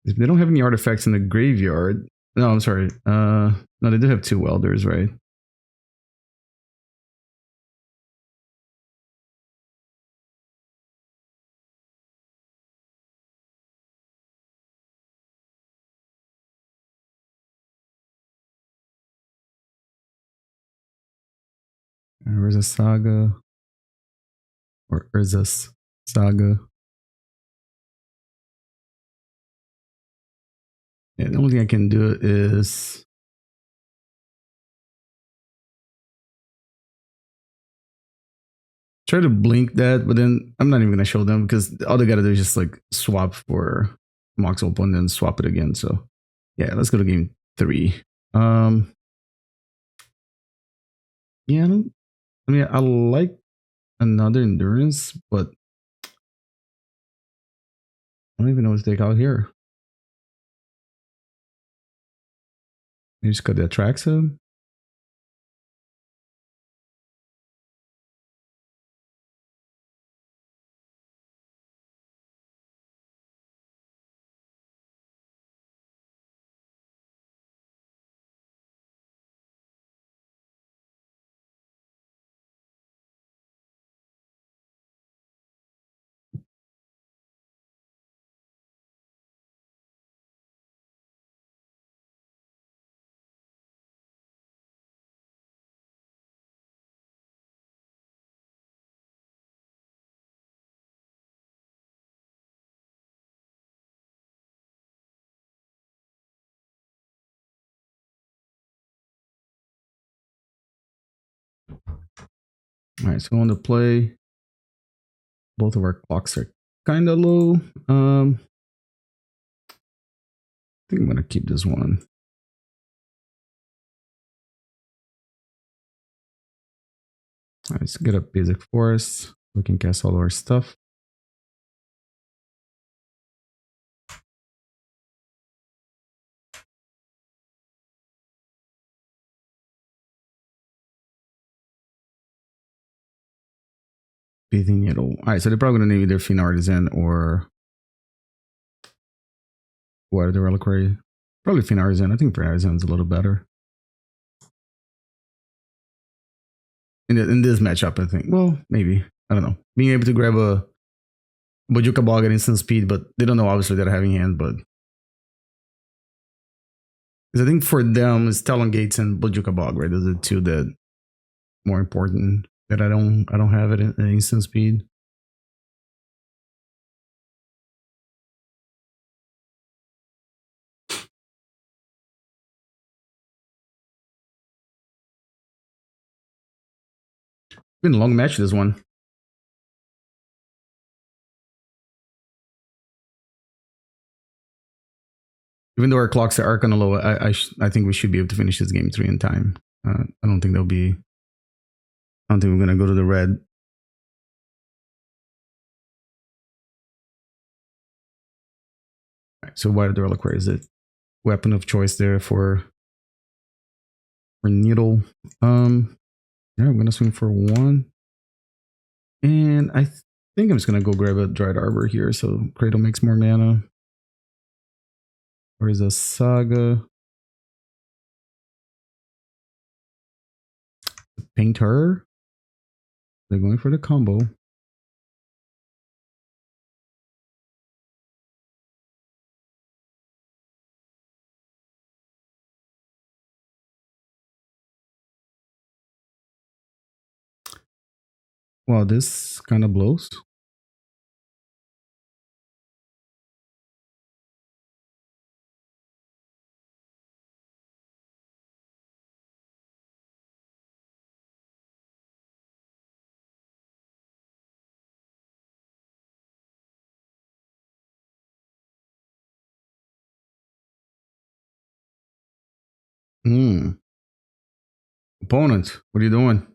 If they don't have any artifacts in the graveyard... No, I'm sorry. No, they do have 2 welders, right? Where's a Saga? Or Urza's Saga? Yeah, the only thing I can do is... Try to blink that, but then I'm not even going to show them because all they got to do is just like swap for Mox Open and then swap it again. So yeah, let's go to game 3. Yeah, I mean, I like another endurance, but I don't even know what to take out here. Maybe just got the Atraxa. All right, so on the play, both of our clocks are kind of low. I think I'm gonna keep this one. All right, let's get a basic forest. We can cast all our stuff. Bathing Needle. All right, so they're probably gonna name either Fiend Artisan or what? The Reliquary. Probably Fiend Artisan. I think Fiend Artisan is a little better in this matchup. I think. Well, maybe. I don't know. Being able to grab a Bojuka Bog at instant speed, but they don't know obviously that having hand. But because I think for them it's Talon Gates and Bojuka Bog, right? Those are the 2 that more important that I don't have it at instant speed. Been a long match, this one. Even though our clocks are kind of low, I think we should be able to finish this game 3 in time. I don't think there'll be. I don't think we're gonna go to the red. Right, so why the Reliquary is it? Weapon of choice there for Needle. Yeah, I'm gonna swing for 1. And I think I'm just gonna go grab a Dryad Arbor here, so Cradle makes more mana. Or is a Saga? Painter? They're going for the combo. Wow, this kind of blows. Opponent, what are you doing?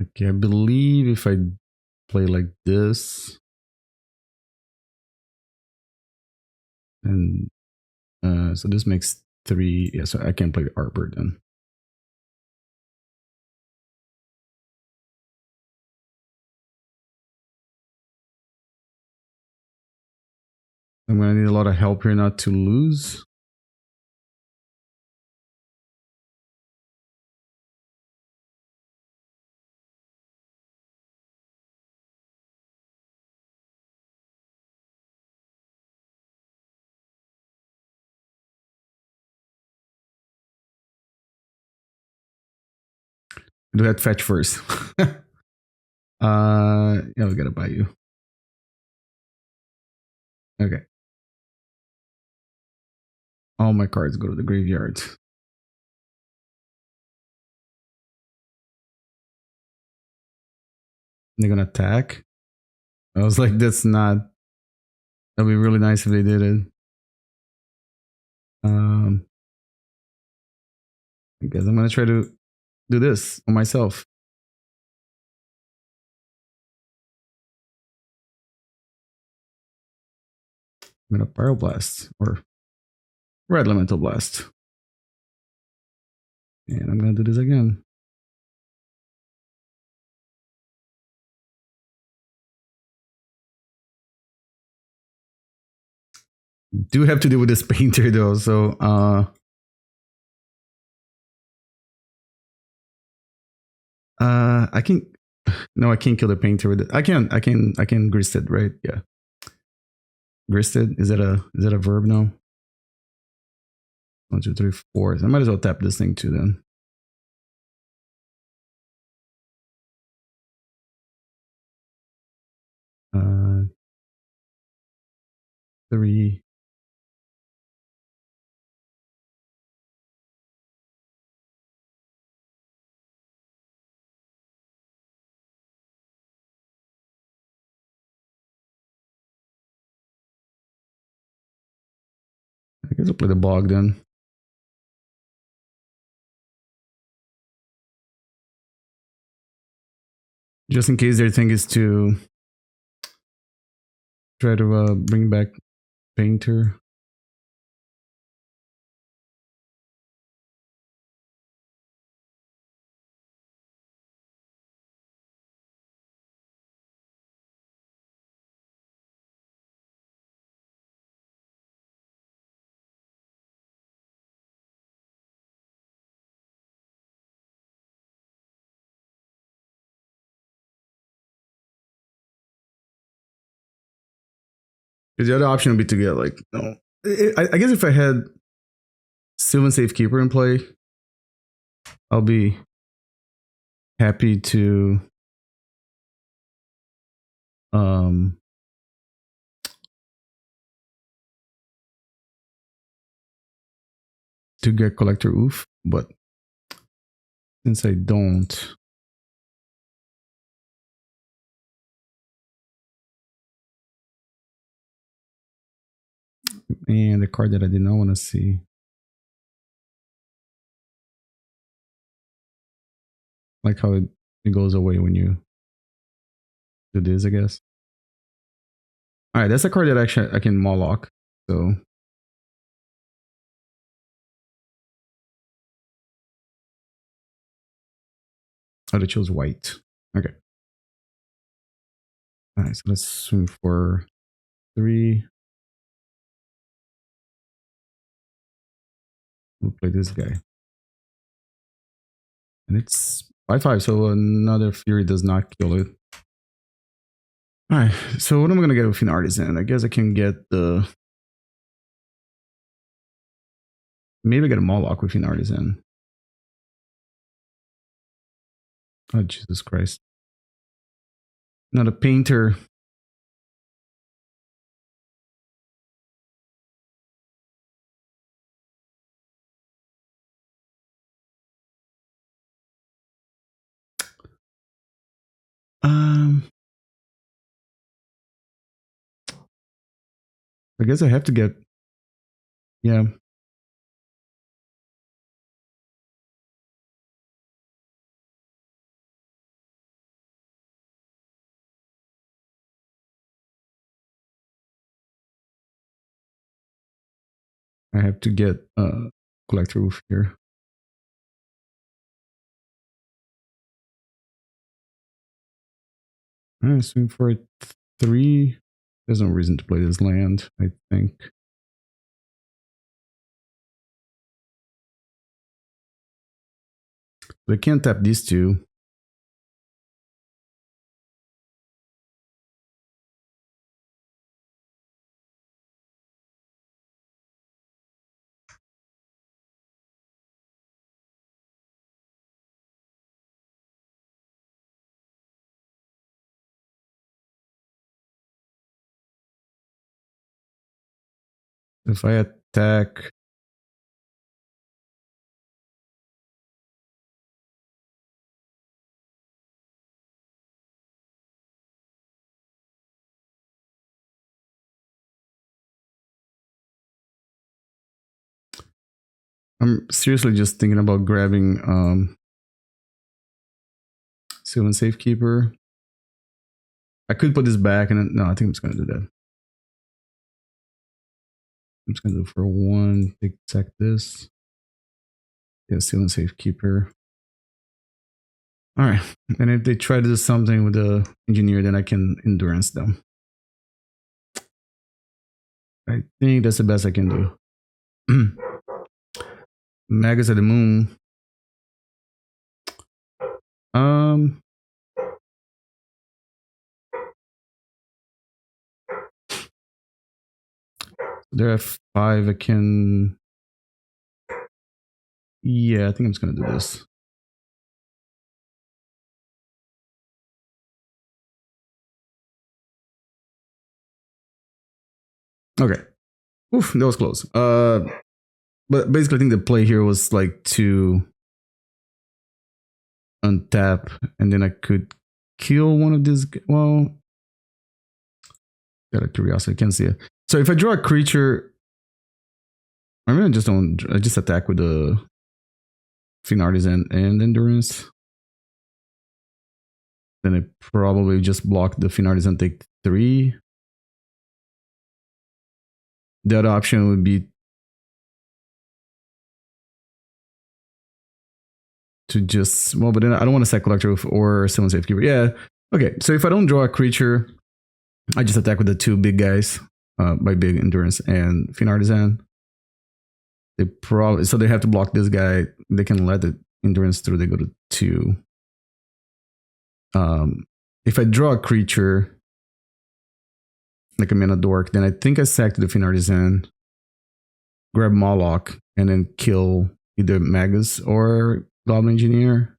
Okay, I believe if I play like this, and so this makes 3. Yeah, so I can't play the Arbor then. I'm gonna need a lot of help here not to lose. Do that fetch first. Yeah, we gotta buy you. Okay. All my cards go to the graveyard. They're gonna attack. I was like, that's not. That'd be really nice if they did it. I guess I'm gonna try to do this on myself. I'm gonna Pyroblast or Red Elemental Blast. And I'm gonna do this again. Do have to deal with this painter though, so I can no, I can't kill the painter with it. I can grist it, right? Yeah. Gristed? Is that a verb now? 1, 2, 3, 4. I might as well tap this thing too then. Uh, 3. I guess I'll play the bog then. Just in case their thing is to try to bring back painter. Because the other option would be to get like, no. I guess if I had Sylvan Safekeeper in play, I'll be happy to get Collector Ouphe, but since I don't, and the card that I did not want to see, like how it goes away when you do this, I guess. All right, that's a card that actually I can Mawloc. So I chose Wight. Okay. All right, so let's swing for 3. We'll play this guy. And it's 5/5, so another Fury does not kill it. Alright, so what am I gonna get with Fiend Artisan? I guess I can get the... Maybe get a Mawloc with Fiend Artisan. Oh, Jesus Christ. Not a painter. I guess I have to get... Yeah. I have to get Collector Ouphe here. Alright, swing for 3. There's no reason to play this land, I think. But I can't tap these two. If I attack... I'm seriously just thinking about grabbing Sylvan Safekeeper. I could put this back and no, I think I'm just gonna do that. I'm just gonna do for 1, take sack this. Yeah, Sylvan Safekeeper. Alright. And if they try to do something with the engineer, then I can endurance them. I think that's the best I can do. Magus at the moon. There are 5. I can... Yeah, I think I'm just gonna do this. Okay. Oof, that was close. But basically, I think the play here was like to untap, and then I could kill one of these. Well, got a curiosity, I can't see it. So if I draw a creature, I mean, I just attack with the Fiend Artisan and Endurance. Then I probably just block the Fiend Artisan, take 3. The other option would be to just, well, but then I don't want to sack Collector Ouphe or Sylvan Safekeeper. Yeah, okay. So if I don't draw a creature, I just attack with the 2 big guys, by big Endurance and Fiend Artisan. They probably, so they have to block this guy. They can let the Endurance through. They go to 2. If I draw a creature like a Mana Dork, then I think I sack to the Fiend Artisan, grab Mawloc, and then kill either Magus or Goblin Engineer,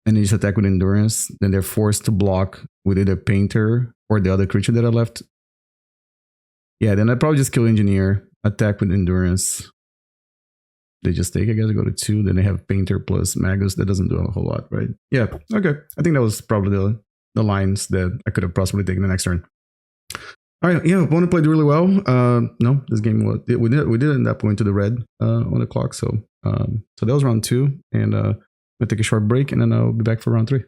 and they just attack with Endurance, then they're forced to block with either Painter or the other creature that I left. Yeah, then I'd probably just kill Engineer, attack with Endurance. They just take, I guess, go to 2. Then they have Painter plus Magus. That doesn't do a whole lot, right? Yeah, okay. I think that was probably the lines that I could have possibly taken the next turn. All right, yeah, opponent played really well. No, this game we did end up going to the red on the clock. So so that was round 2, and I'll take a short break, and then I'll be back for round 3.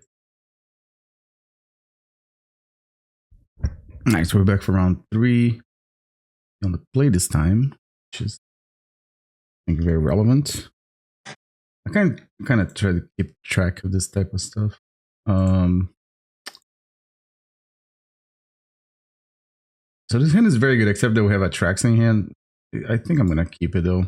All right, so we're back for round 3 on the play this time, which is I think very relevant. I kind of try to keep track of this type of stuff. So this hand is very good, except that we have Atraxa in hand. I think I'm gonna keep it though.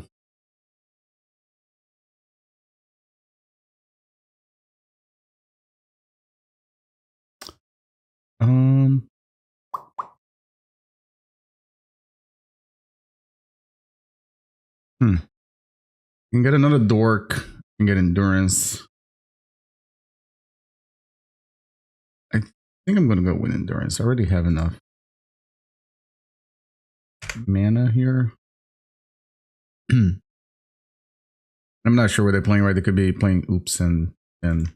You can get another dork. You can get endurance. I think I'm gonna go with endurance. I already have enough mana here. I'm not sure what they're playing, right? They could be playing Ouphe and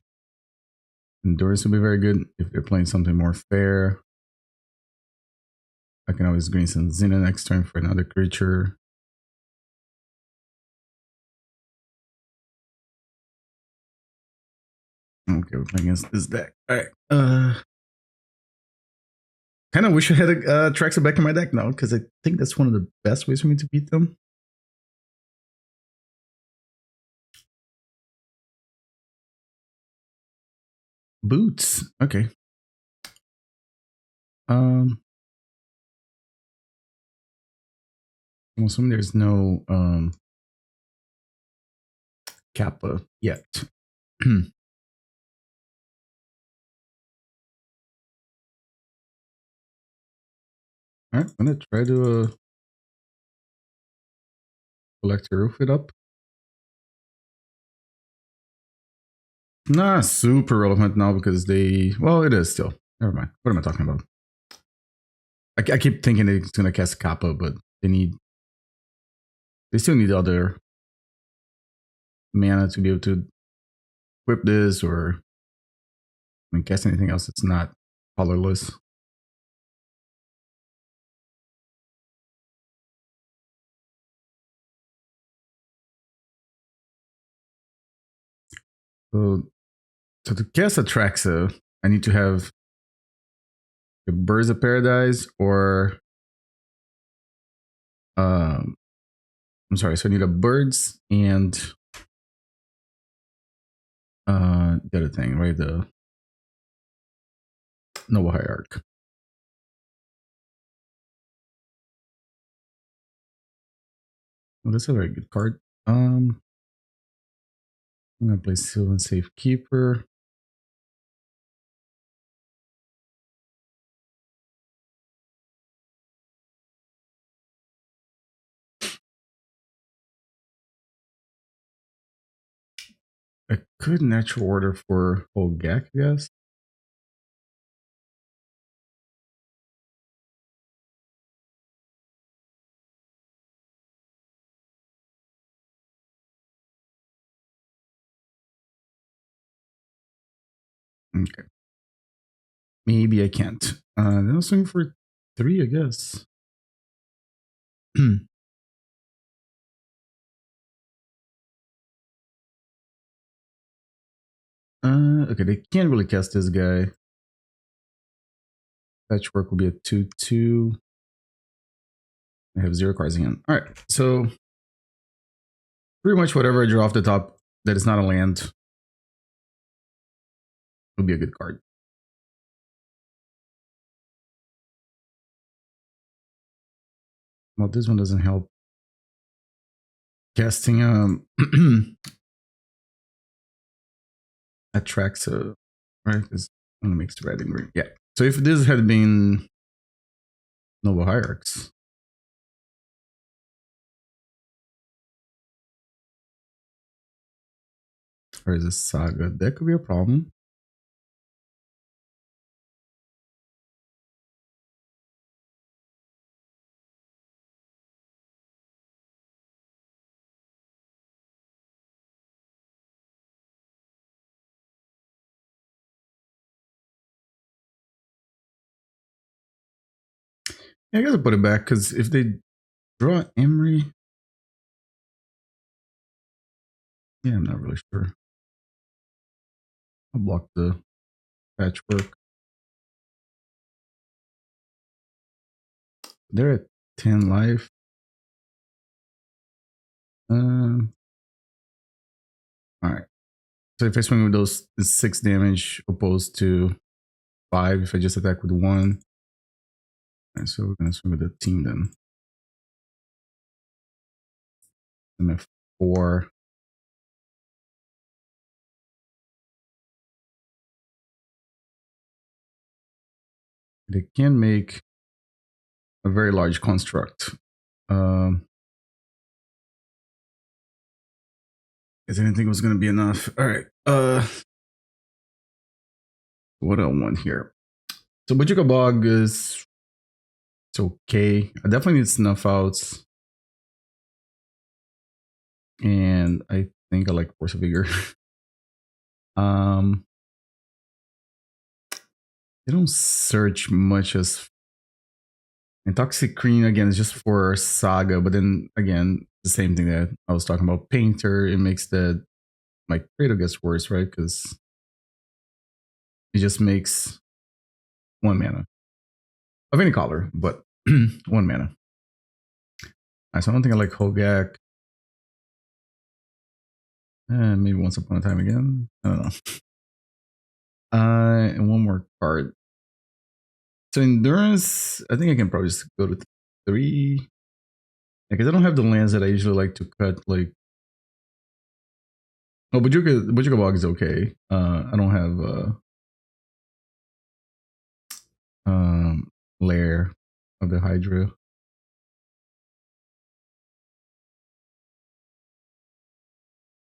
endurance would be very good if they're playing something more fair. I can always green some Zenith next turn for another creature. Okay, we're playing against this deck. All right. Kind of wish I had a Atraxa back in my deck now, because I think that's one of the best ways for me to beat them. Boots. Okay. I'm assuming there's no Kappa yet. All right, I'm gonna try to Collector Ouphe it up. Not super relevant now because well, it is still. Never mind. What am I talking about? I keep thinking it's gonna cast Kappa, but they still need other mana to be able to equip this, or cast anything else. It's not colorless. So to cast Atraxa, I need to have the Birds of Paradise or I'm sorry, so I need a Birds and the other thing, right? The Noble Hierarch. Well, that's a very good card. I'm gonna play Sylvan Safekeeper. I could natural order for Hogaak, I guess. Okay. Maybe I can't. Then I was looking for 3, I guess. Okay, they can't really cast this guy. Patchwork will be a 2/2. I have 0 cards in hand. All right, so pretty much whatever I draw off the top that is not a land will be a good card. Well, this one doesn't help. Casting Atraxa, right? Because I'm gonna mix the red and green. Yeah. So if this had been Noble Hierarchs, Or is this Saga? That could be a problem. Yeah, I gotta put it back because if they draw Emery, yeah, I'm not really sure. I'll block the patchwork. They're at 10 life. All right. So if I swing with those, it's 6 damage opposed to 5 if I just attack with 1. All right, so we're gonna swing with the team then. I'm at 4. They can make a very large construct. I didn't think it was gonna be enough. All right. What do I want here? So Bojuka Bog is it's okay. I definitely need Snuff Outs. And I think I like Force of Vigor. They don't search much as and Toxicrene again is just for Saga, but then again, the same thing that I was talking about. Painter, it makes the my Cradle gets worse, right? Because it just makes 1 mana. Of any color, but 1 mana. Right, so I don't think I like Hogaak. Maybe Once Upon a Time again. I don't know. And 1 more card. So Endurance, I think I can probably just go to 3. Because I don't have the lands that I usually like to cut. Like, oh, Bojuka Bog is okay. I don't have Lair of the Hydra.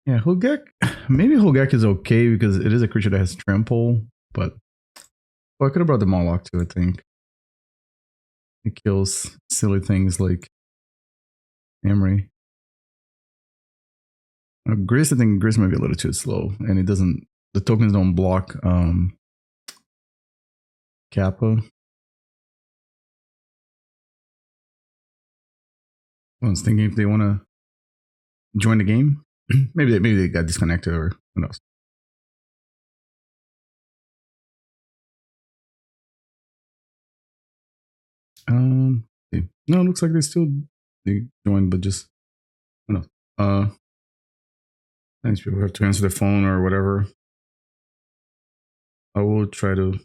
Yeah, Hogaak. Maybe Hogaak is okay because it is a creature that has trample, but well, I could have brought the Mawloc too. I think it kills silly things like Emery. Grist, I think Grist might be a little too slow, and it doesn't. The tokens don't block Kappa. I was thinking if they want to join the game, maybe they got disconnected or who knows. No, it looks like they joined, but just who knows. Thanks, people have to answer the phone or whatever. I will try to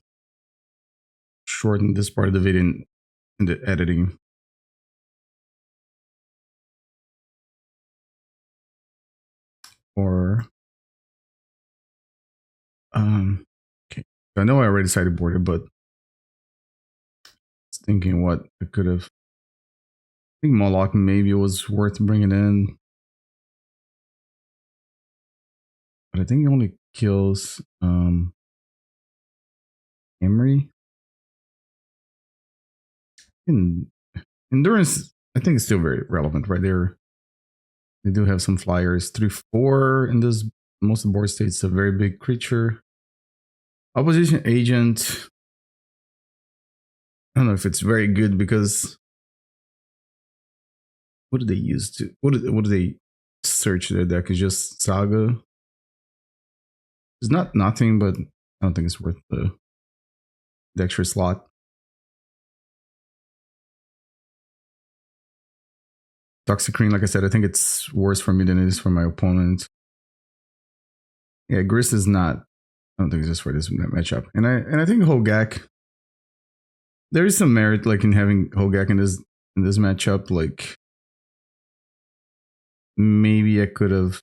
shorten this part of the video in the editing. Or okay. I know I already sideboarded, but I was thinking what I could have. I think Mawloc maybe was worth bringing in, but I think it only kills Emery. And Endurance, I think, is still very relevant, right? They do have some flyers. 3/4 in this most of the board states, a very big creature. Opposition Agent. I don't know if it's very good because what do they use to what do they search their deck? Is just Saga. It's not nothing, but I don't think it's worth the extra slot. Toxicrene, like I said, I think it's worse for me than it is for my opponent. Yeah, Grist is not. I don't think it's just for this matchup. And I think Hogaak. There is some merit like in having Hogaak in this matchup. Like maybe I could have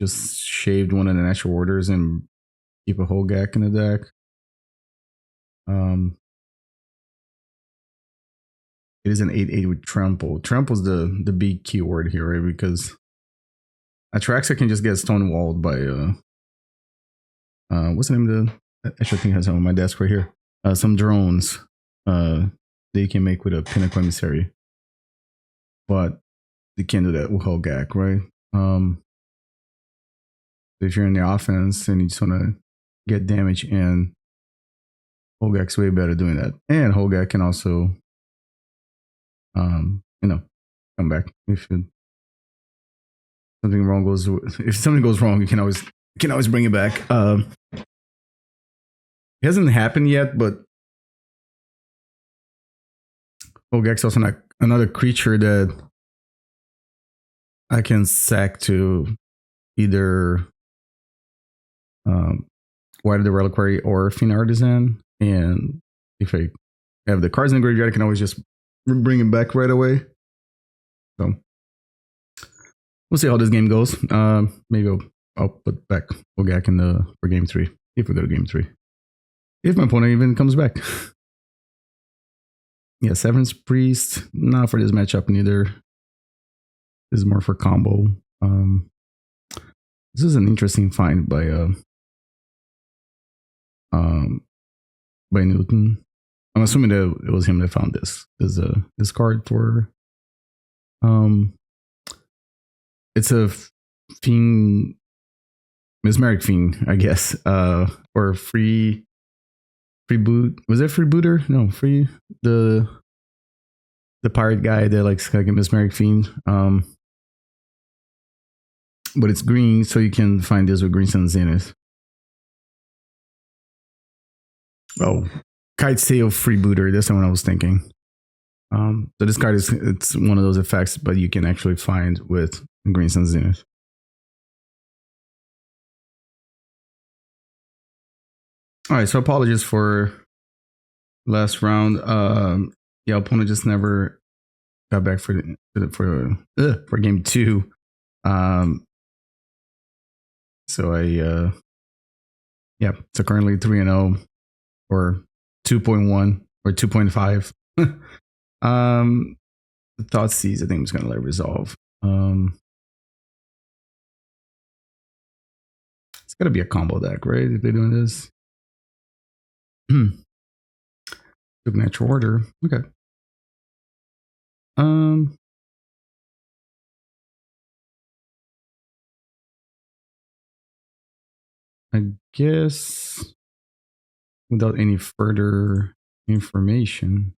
just shaved one of the natural orders and keep a Hogaak in the deck. It is an 8/8 with trample. Trample's the big keyword here, right? Because Atraxa can just get stonewalled by what's the name of the actual thing I has it on my desk right here. Some drones they can make with a Pinnacle Emissary. But they can't do that with Hogaak, right? If you're in the offense and you just wanna get damage in, Hogaak's way better doing that. And Hogaak can also come back if something wrong goes. If something goes wrong, you can always bring it back. It hasn't happened yet, but Hogaak's also not another creature that I can sack to either Wight the Reliquary or Fiend Artisan, and if I have the cards in the graveyard, I can always just bring it back right away. So we'll see how this game goes. Maybe I'll put back Hogaak in for game 3 if we go to game 3. If my opponent even comes back. Yeah, Severance Priest, not for this matchup neither. This is more for combo. This is an interesting find by Newton. I'm assuming that it was him that found this. There's this card for it's a Fiend, Mesmeric Fiend, I guess. Or free boot. Was it freebooter? No, free the pirate guy that likes like a Mesmeric Fiend. But it's green, so you can find this with Green Sun Zenith. Oh, Kite Sail Freebooter. That's the one I was thinking. So this card it's one of those effects, but you can actually find with Green Sun Zenith. All right, so apologies for last round. Yeah, opponent just never got back for game 2. So so currently 3-0 or 2.1 or 2.5. Thoughtseize, I think I'm just gonna let it resolve. It's gotta be a combo deck, right? If they're doing this. Natural order. Okay. I guess without any further information,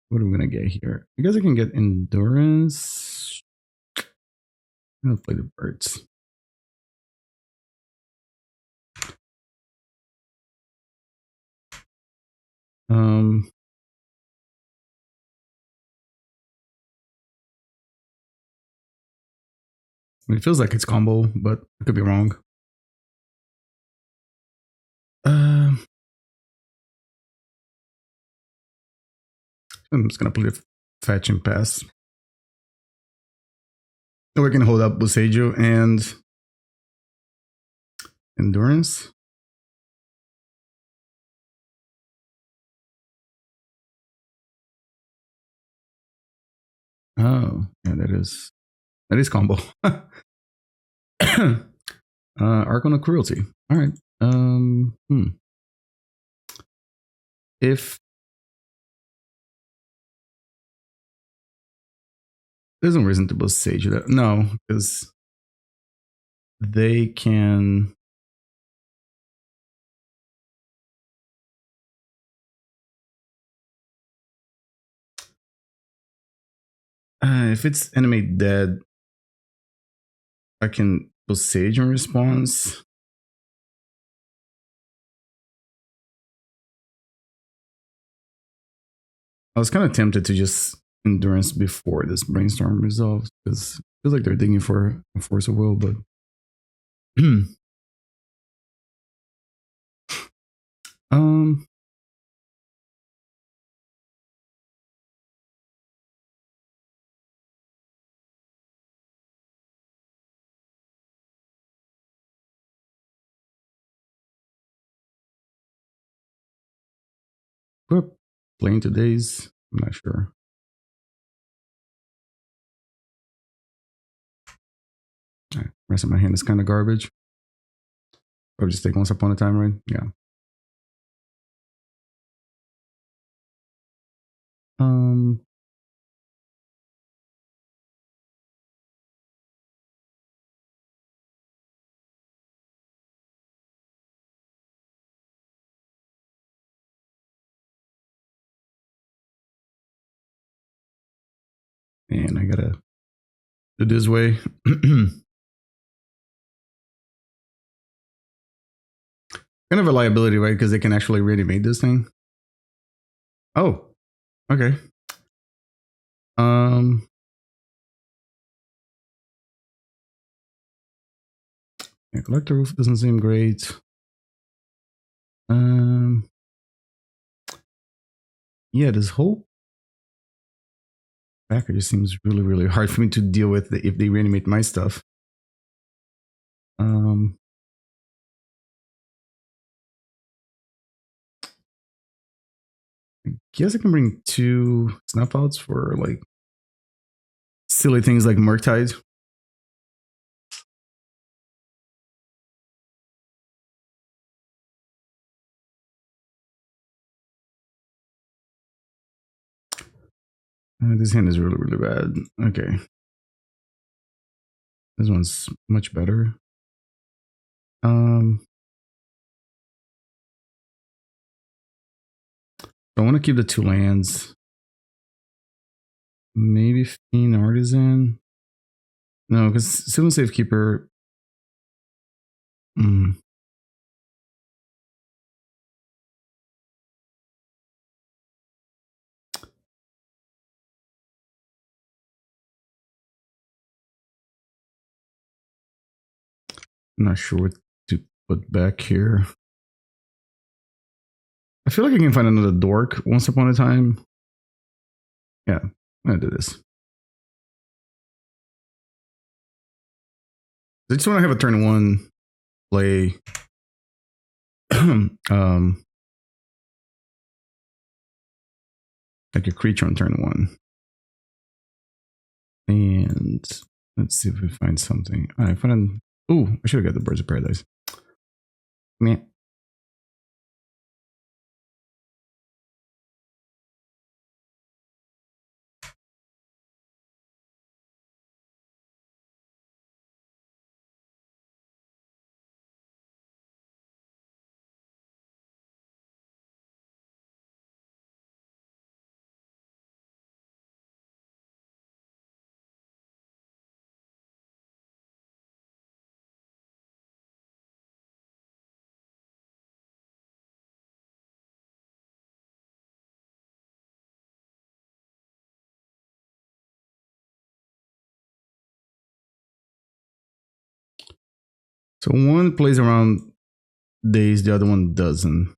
what are we gonna get here? I guess I can get endurance. I'm gonna play the birds. It feels like it's combo, but I could be wrong. I'm just gonna play the fetch and pass. So we can hold up Boseiju and endurance. Oh, yeah, that is combo. Arcana Cruelty. All right. If there's no reason to Boseiju that, no, because they can. If it's enemy dead, I can Boseiju in response. I was kind of tempted to just endurance before this brainstorm resolves because it feels like they're digging for a force of will, but we're playing today's. I'm not sure. rest of my hand is kind of garbage. I'll just take Once Upon a Time, right? Yeah. And I gotta do this way. Kind of a liability, right? Because they can actually reanimate this thing. Oh, okay. Yeah, Collector Ouphe doesn't seem great. Yeah, this whole backer just seems really, really hard for me to deal with if they reanimate my stuff. I guess I can bring 2 Snuff Outs for like silly things like Murktide. This hand is really, really bad. Okay. This one's much better. I want to keep the 2 lands. Maybe Fiend Artisan. No, because Sylvan Safekeeper. I'm not sure what to put back here. I feel like I can find another dork Once Upon a Time. Yeah, I'm gonna do this. I just want to have a turn 1 play. Like a creature on turn 1. And let's see if we find something. I found. Ooh, I should have got the Birds of Paradise. Meh. So one plays around days, the other one doesn't.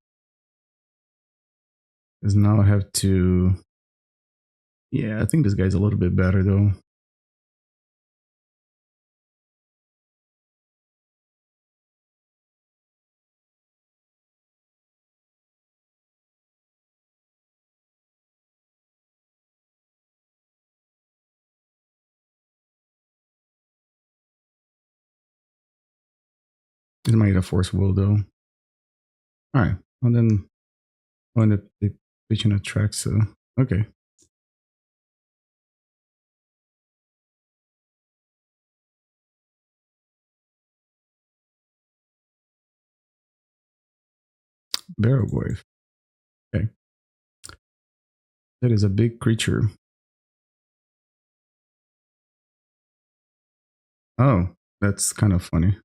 Because now I have to. Yeah, I think this guy's a little bit better though. This might get a Force Will though. Alright, and then I'll end up pitching Atraxa. Okay. Barrowgoyf. Okay. That is a big creature. Oh, that's kind of funny.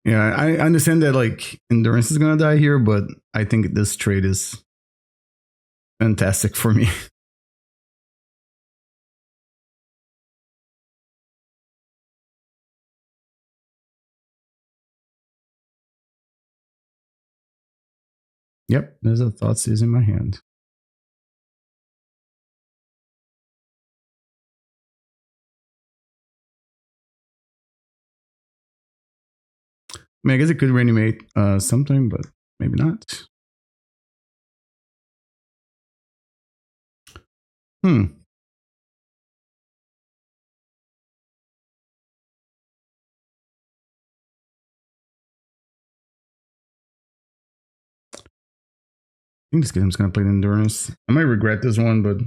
Yeah, I understand that like endurance is gonna die here, but I think this trade is fantastic for me. Yep, there's a Thoughtseize in my hand. I mean, I guess it could reanimate something, but maybe not. Hmm. I think this game's gonna play the endurance. I might regret this one, but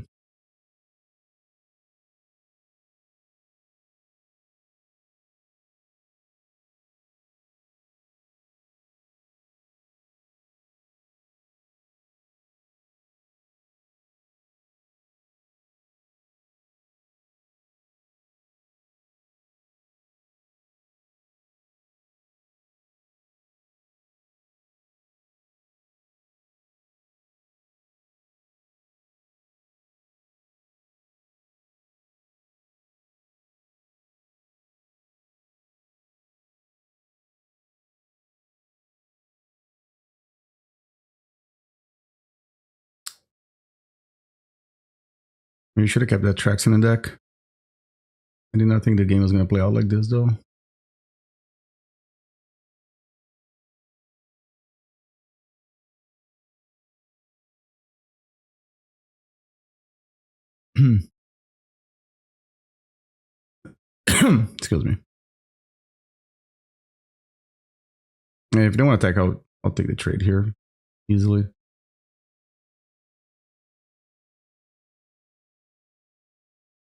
you should have kept that Atraxa in the deck. I did not think the game was gonna play out like this, though. Excuse me. And if you don't want to attack, I'll take the trade here easily.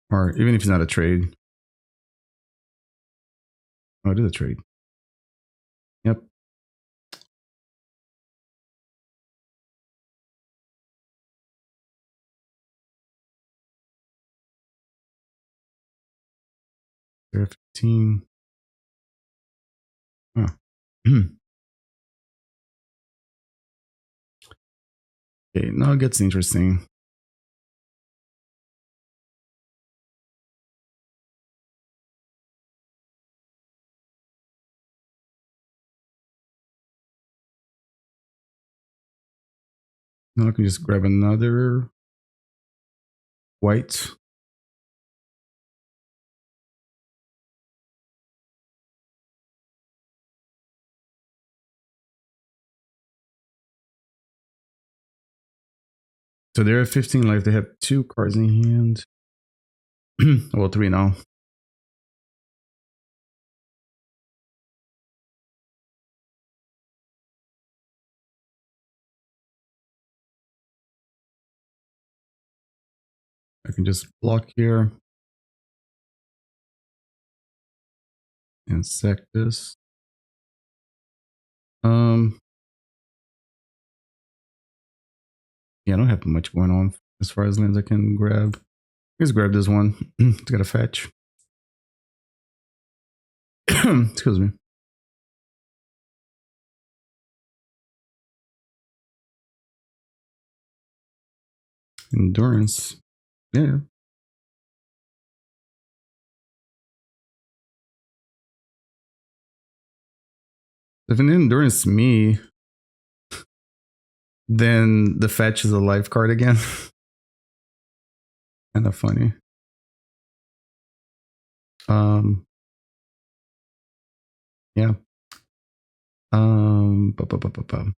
Or even if it's not a trade. Oh, it is a trade. Yep. There 15. Oh. Okay, now it gets interesting. Now I can just grab another Wight. So they're at 15 life. They have 2 cards in hand. Well, 3 now. I can just block here and sack this. Yeah, I don't have much going on as far as lands I can grab. Let's grab this one. It's got a fetch. Excuse me. Endurance. Yeah. If an endurance me, then the fetch is a life card again. Kind of funny. Yeah. Ba, ba, ba, ba, ba.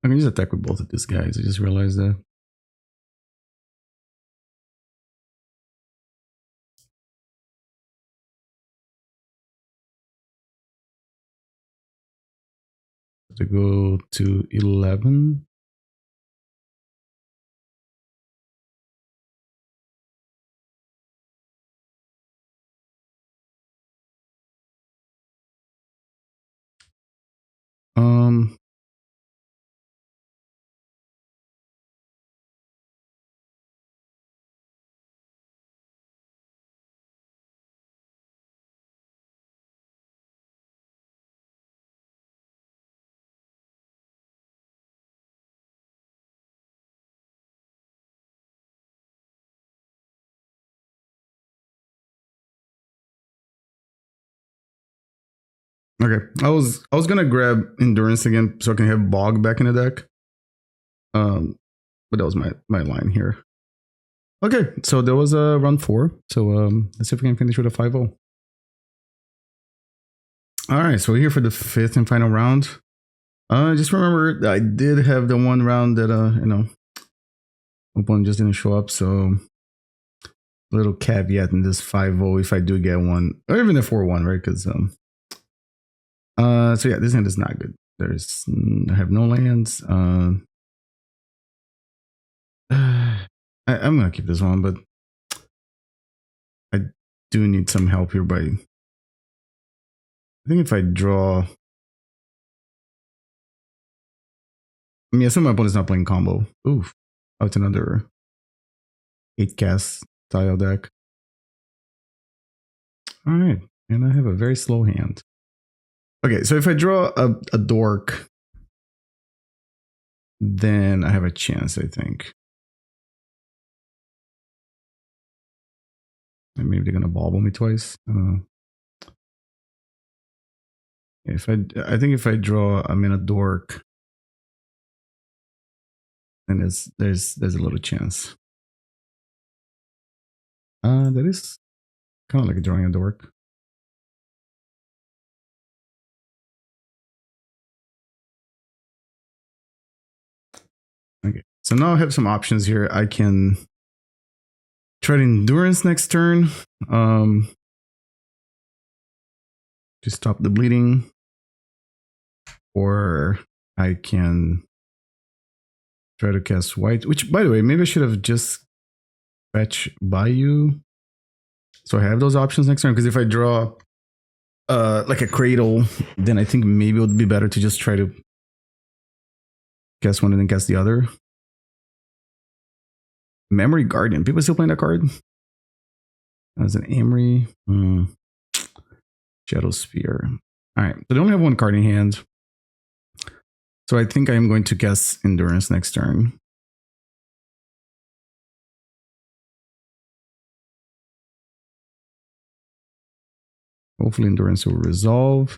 I can just attack with both of these guys. I just realized that. To go to 11. Okay, I was gonna grab Endurance again so I can have Bog back in the deck. But that was my line here. Okay, so there was a round 4. So let's see if we can finish with a 5-0. All right, so we're here for the 5th and final round. Just remember, I did have the one round that opponent just didn't show up. So little caveat in this 5-0 if I do get one, or even a 4-1, right? Because so yeah, this hand is not good. I have no lands. I'm gonna keep this one, but I do need some help here. I think if I draw, I mean, I assume my opponent's not playing combo. Oof, oh, it's another 8-cast style deck. All right, and I have a very slow hand. Okay, so if I draw a dork, then I have a chance, I think. And maybe they're gonna bobble me twice. I think if I draw a mana dork, then there's a little chance. That is kind of like drawing a dork. Okay, so now I have some options here. I can try to Endurance next turn. To stop the bleeding. Or I can try to cast Wight, which, by the way, maybe I should have just fetch Bayou. So I have those options next turn, because if I draw like a Cradle, then I think maybe it would be better to just try to cast one and then cast the other. Memory Guardian. People still playing that card? As an Amory. Shadow Sphere. Alright, so they only have one card in hand. So I think I am going to cast Endurance next turn. Hopefully Endurance will resolve.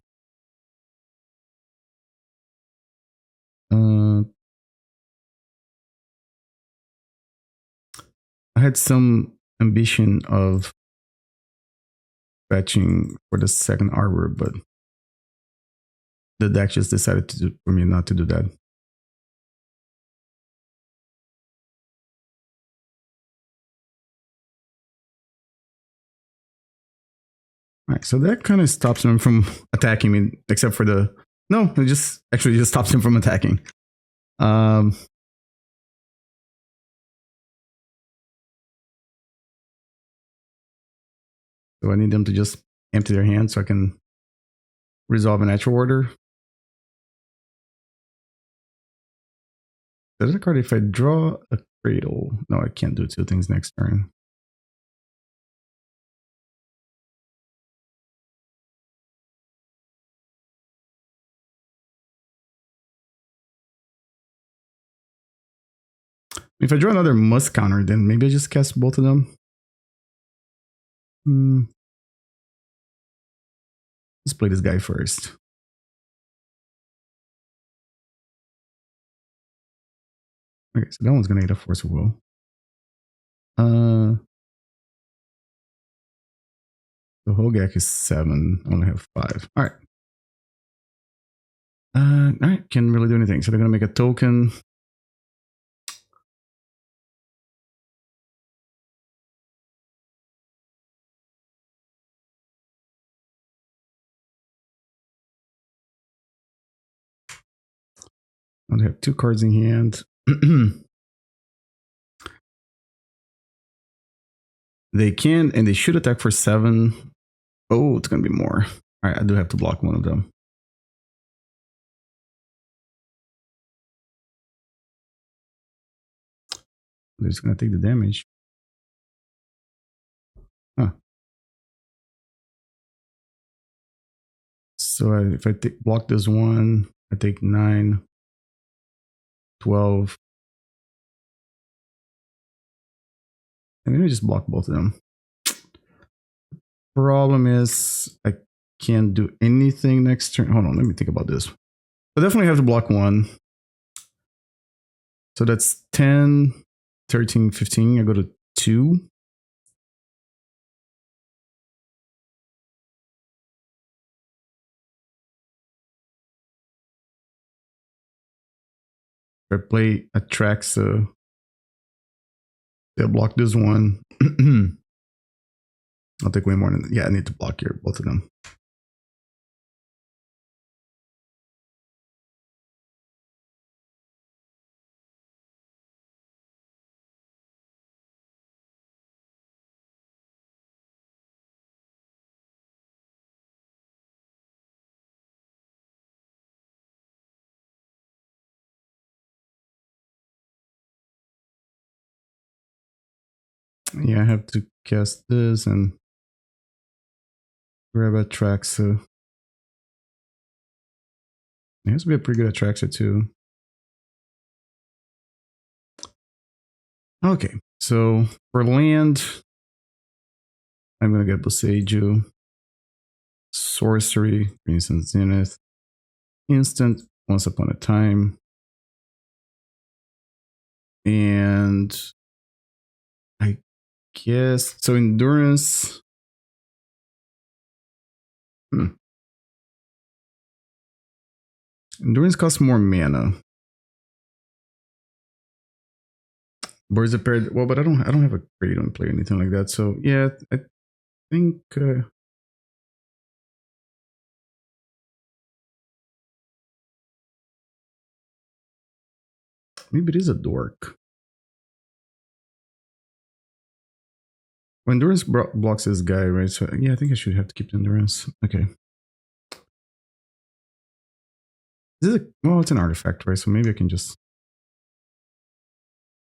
I had some ambition of fetching for the second Arbor, but the deck just decided for me not to do that. All right, so that kind of stops him from attacking me, except for the... No, it just stops him from attacking. So I need them to just empty their hand so I can resolve a natural order. There's a card if I draw a Cradle. No, I can't do 2 things next turn. If I draw another must counter, then maybe I just cast both of them. Let's play this guy first. Okay, so that one's gonna get a Force of Will. The Hogaak is 7. I only have 5. All right. All right, can't really do anything. So they're gonna make a token. I have 2 cards in hand. They can and they should attack for 7. Oh, it's gonna be more. All right, I do have to block one of them. They're just gonna take the damage. Huh. So if I block this one, I take 9, 12. And maybe just block both of them. Problem is, I can't do anything next turn. Hold on, let me think about this. I definitely have to block 1. So that's 10, 13, 15. I go to 2. I play Atraxa. They'll block this one. I'll take way more than, yeah, I need to block here, both of them. Yeah, I have to cast this and grab Atraxa. It has to be a pretty good Atraxa too. Okay, so for land, I'm gonna get Boseiju, sorcery, Instant Zenith, instant, Once Upon a Time, and I guess so. Endurance. Endurance costs more mana. Birds of Paradise. Well, but I don't have a grade on play or anything like that. So yeah, I think maybe it is a dork. Well, endurance blocks this guy, right? So yeah, I think I should have to keep the endurance. Okay. This is well, it's an artifact, right? So maybe I can just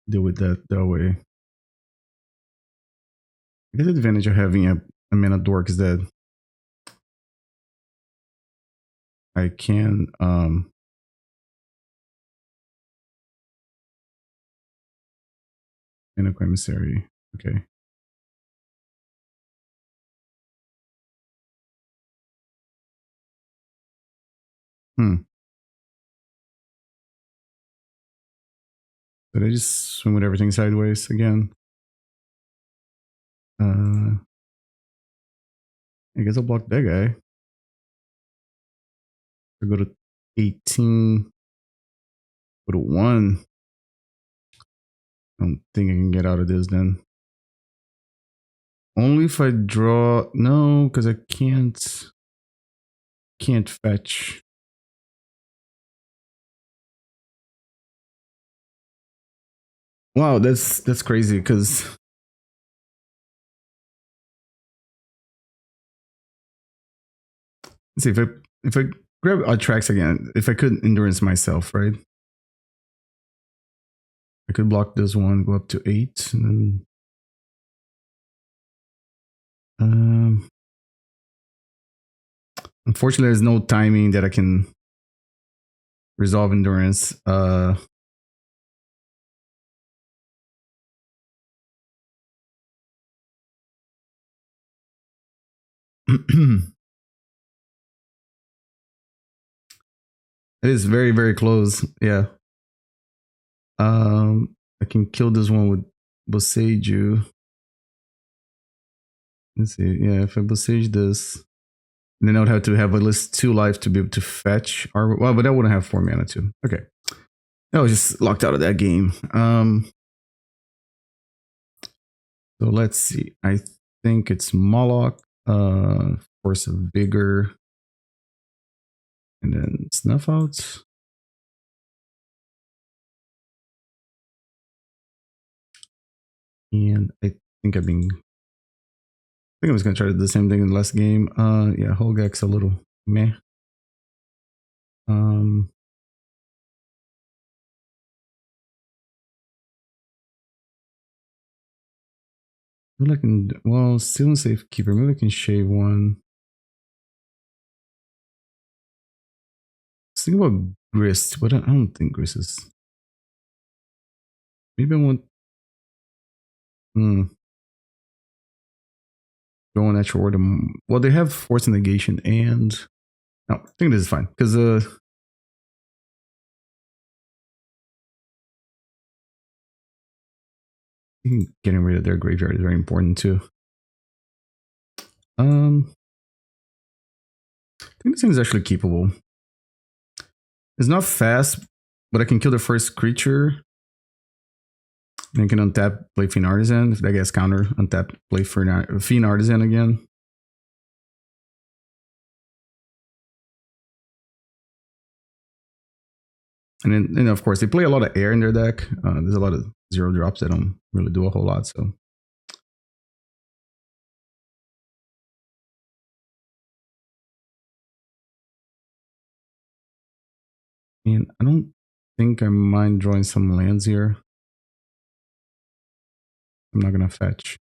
deal with that way. I guess the advantage of having a mana dork is that I can in a commissary. Okay. Did I just swim with everything sideways again? I guess I'll block that guy. I go to 18. Go to 1. I don't think I can get out of this then. Only if I draw. No, because I can't fetch. Wow, that's crazy because let's see if I grab Atraxa again, if I could endurance myself, right? I could block this one, go up to 8, and then unfortunately there's no timing that I can resolve endurance. It is very, very close. Yeah. I can kill this one with Boseiju. Let's see. Yeah, if I Boseiju this, then I would have to have at least 2 life to be able to fetch Arbor. Well, but I wouldn't have 4 mana too. Okay. I was just locked out of that game. So let's see. I think it's Mawloc, Force of Vigor, and then Snuff Out. And I think I was gonna try to do the same thing in the last game. Yeah, Hogaak's a little meh. Maybe I can, well, Sylvan Safekeeper. Maybe I can shave one. Let's think about Grist, but I don't think Grist is. Maybe I want. Going at your order. Well, they have Force and Negation and... No, I think this is fine. Because getting rid of their graveyard is very important too. I think this thing is actually keepable. It's not fast, but I can kill the first creature. And I can untap, play Fiend Artisan. If that gets counter, untap, play Fiend Artisan again. And then, and of course, they play a lot of air in their deck. There's a lot of 0 drops that don't really do a whole lot. So, and I don't think I mind drawing some lands here. I'm not gonna fetch.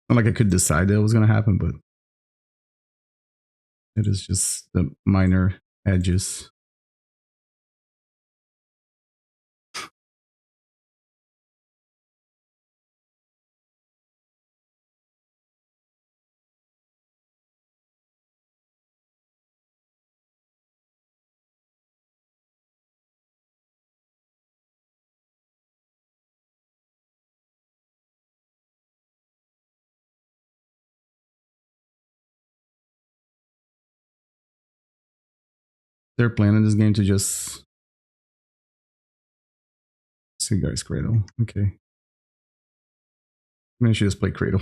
Not like I could decide that it was gonna happen, but it is just the minor edges. They're planning this game to just see guys Cradle. Okay. Maybe I should just play Cradle.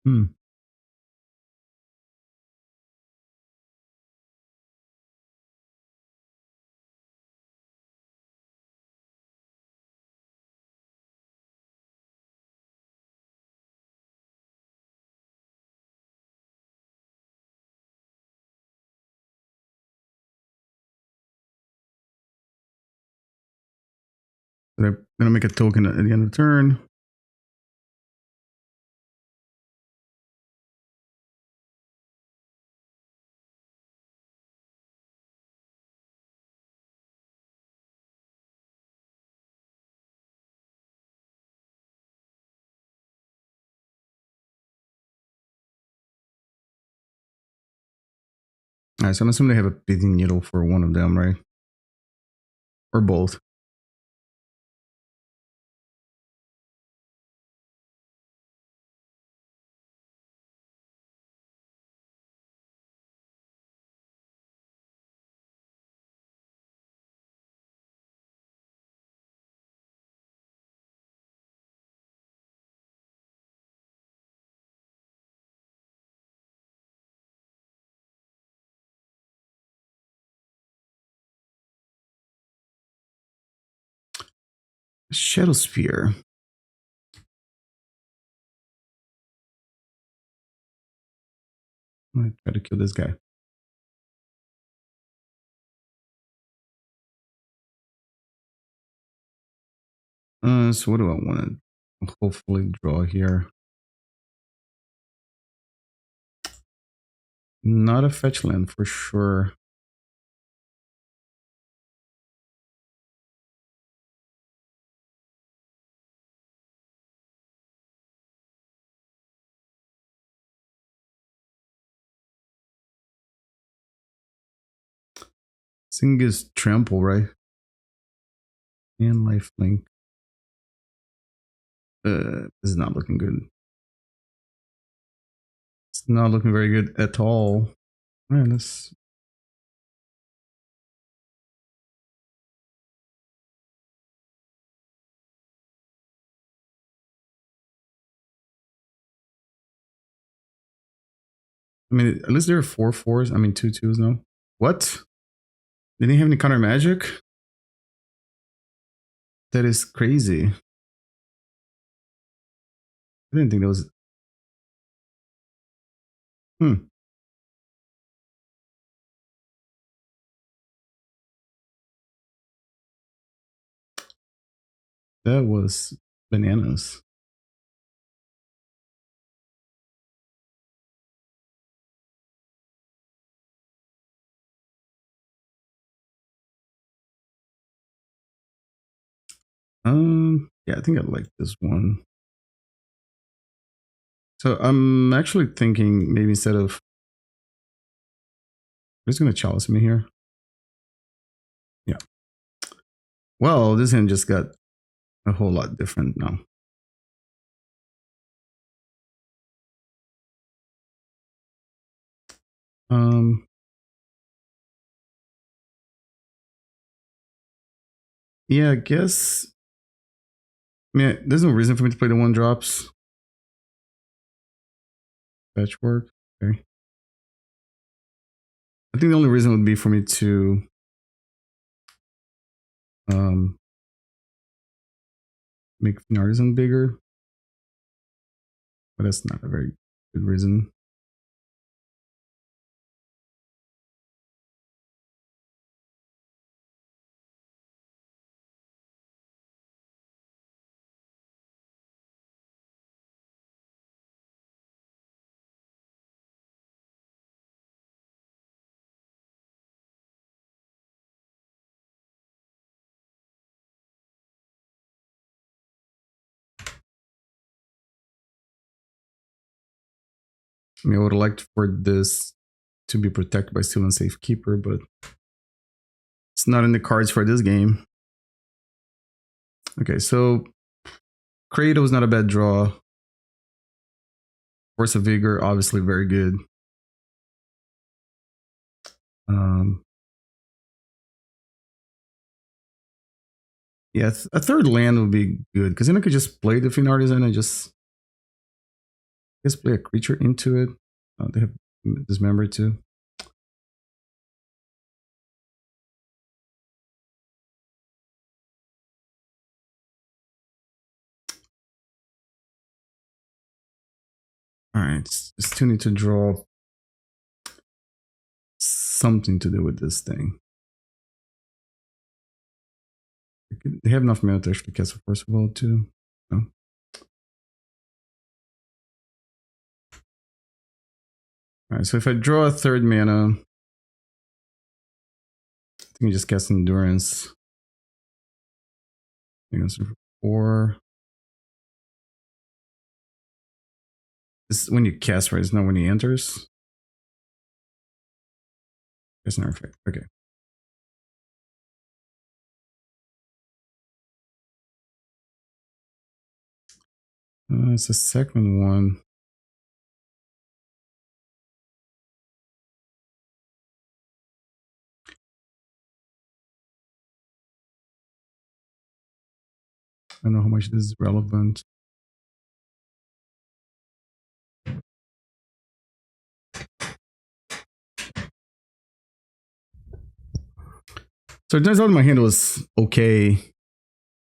Hmm. They're gonna make a token at the end of the turn. Alright, so I'm assuming they have a Pithing Needle for one of them, right? Or both. Shadow Spear. I'm gonna try to kill this guy. So what do I want to hopefully draw here? Not a fetch land for sure. This thing is Trample, right? And Lifelink. This is not looking good. It's not looking very good at all. Man, this. I mean, at least there are 4/4s. I mean, 2/2s now. What? They didn't have any counter magic? That is crazy. I didn't think that was. Hmm. That was bananas. Yeah, I think I like this one. So I'm actually thinking maybe instead of, I'm just gonna chalice me here. Yeah. Well, this hand just got a whole lot different now. Yeah, I guess. I mean, there's no reason for me to play the 1-drops. Patchwork. Okay. I think the only reason would be for me to make Fiend Artisan bigger. But that's not a very good reason. I mean, I would have liked for this to be protected by Sylvan Safekeeper, but it's not in the cards for this game. Okay, so Cradle is not a bad draw. Force of Vigor, obviously very good. Yeah, a third land would be good because then I could just play the Fiend Artisan and just play a creature into it. They have Dismember too. All right, still need to draw something to do with this thing. They have enough mana to actually cast a Force of Will too. No. All right, so if I draw a third mana, I think I just cast Endurance. I think it's 4. This is when you cast, right? It's not when he enters. It's not effect. Okay. It's the second one. I don't know how much this is relevant. So it turns out my hand was okay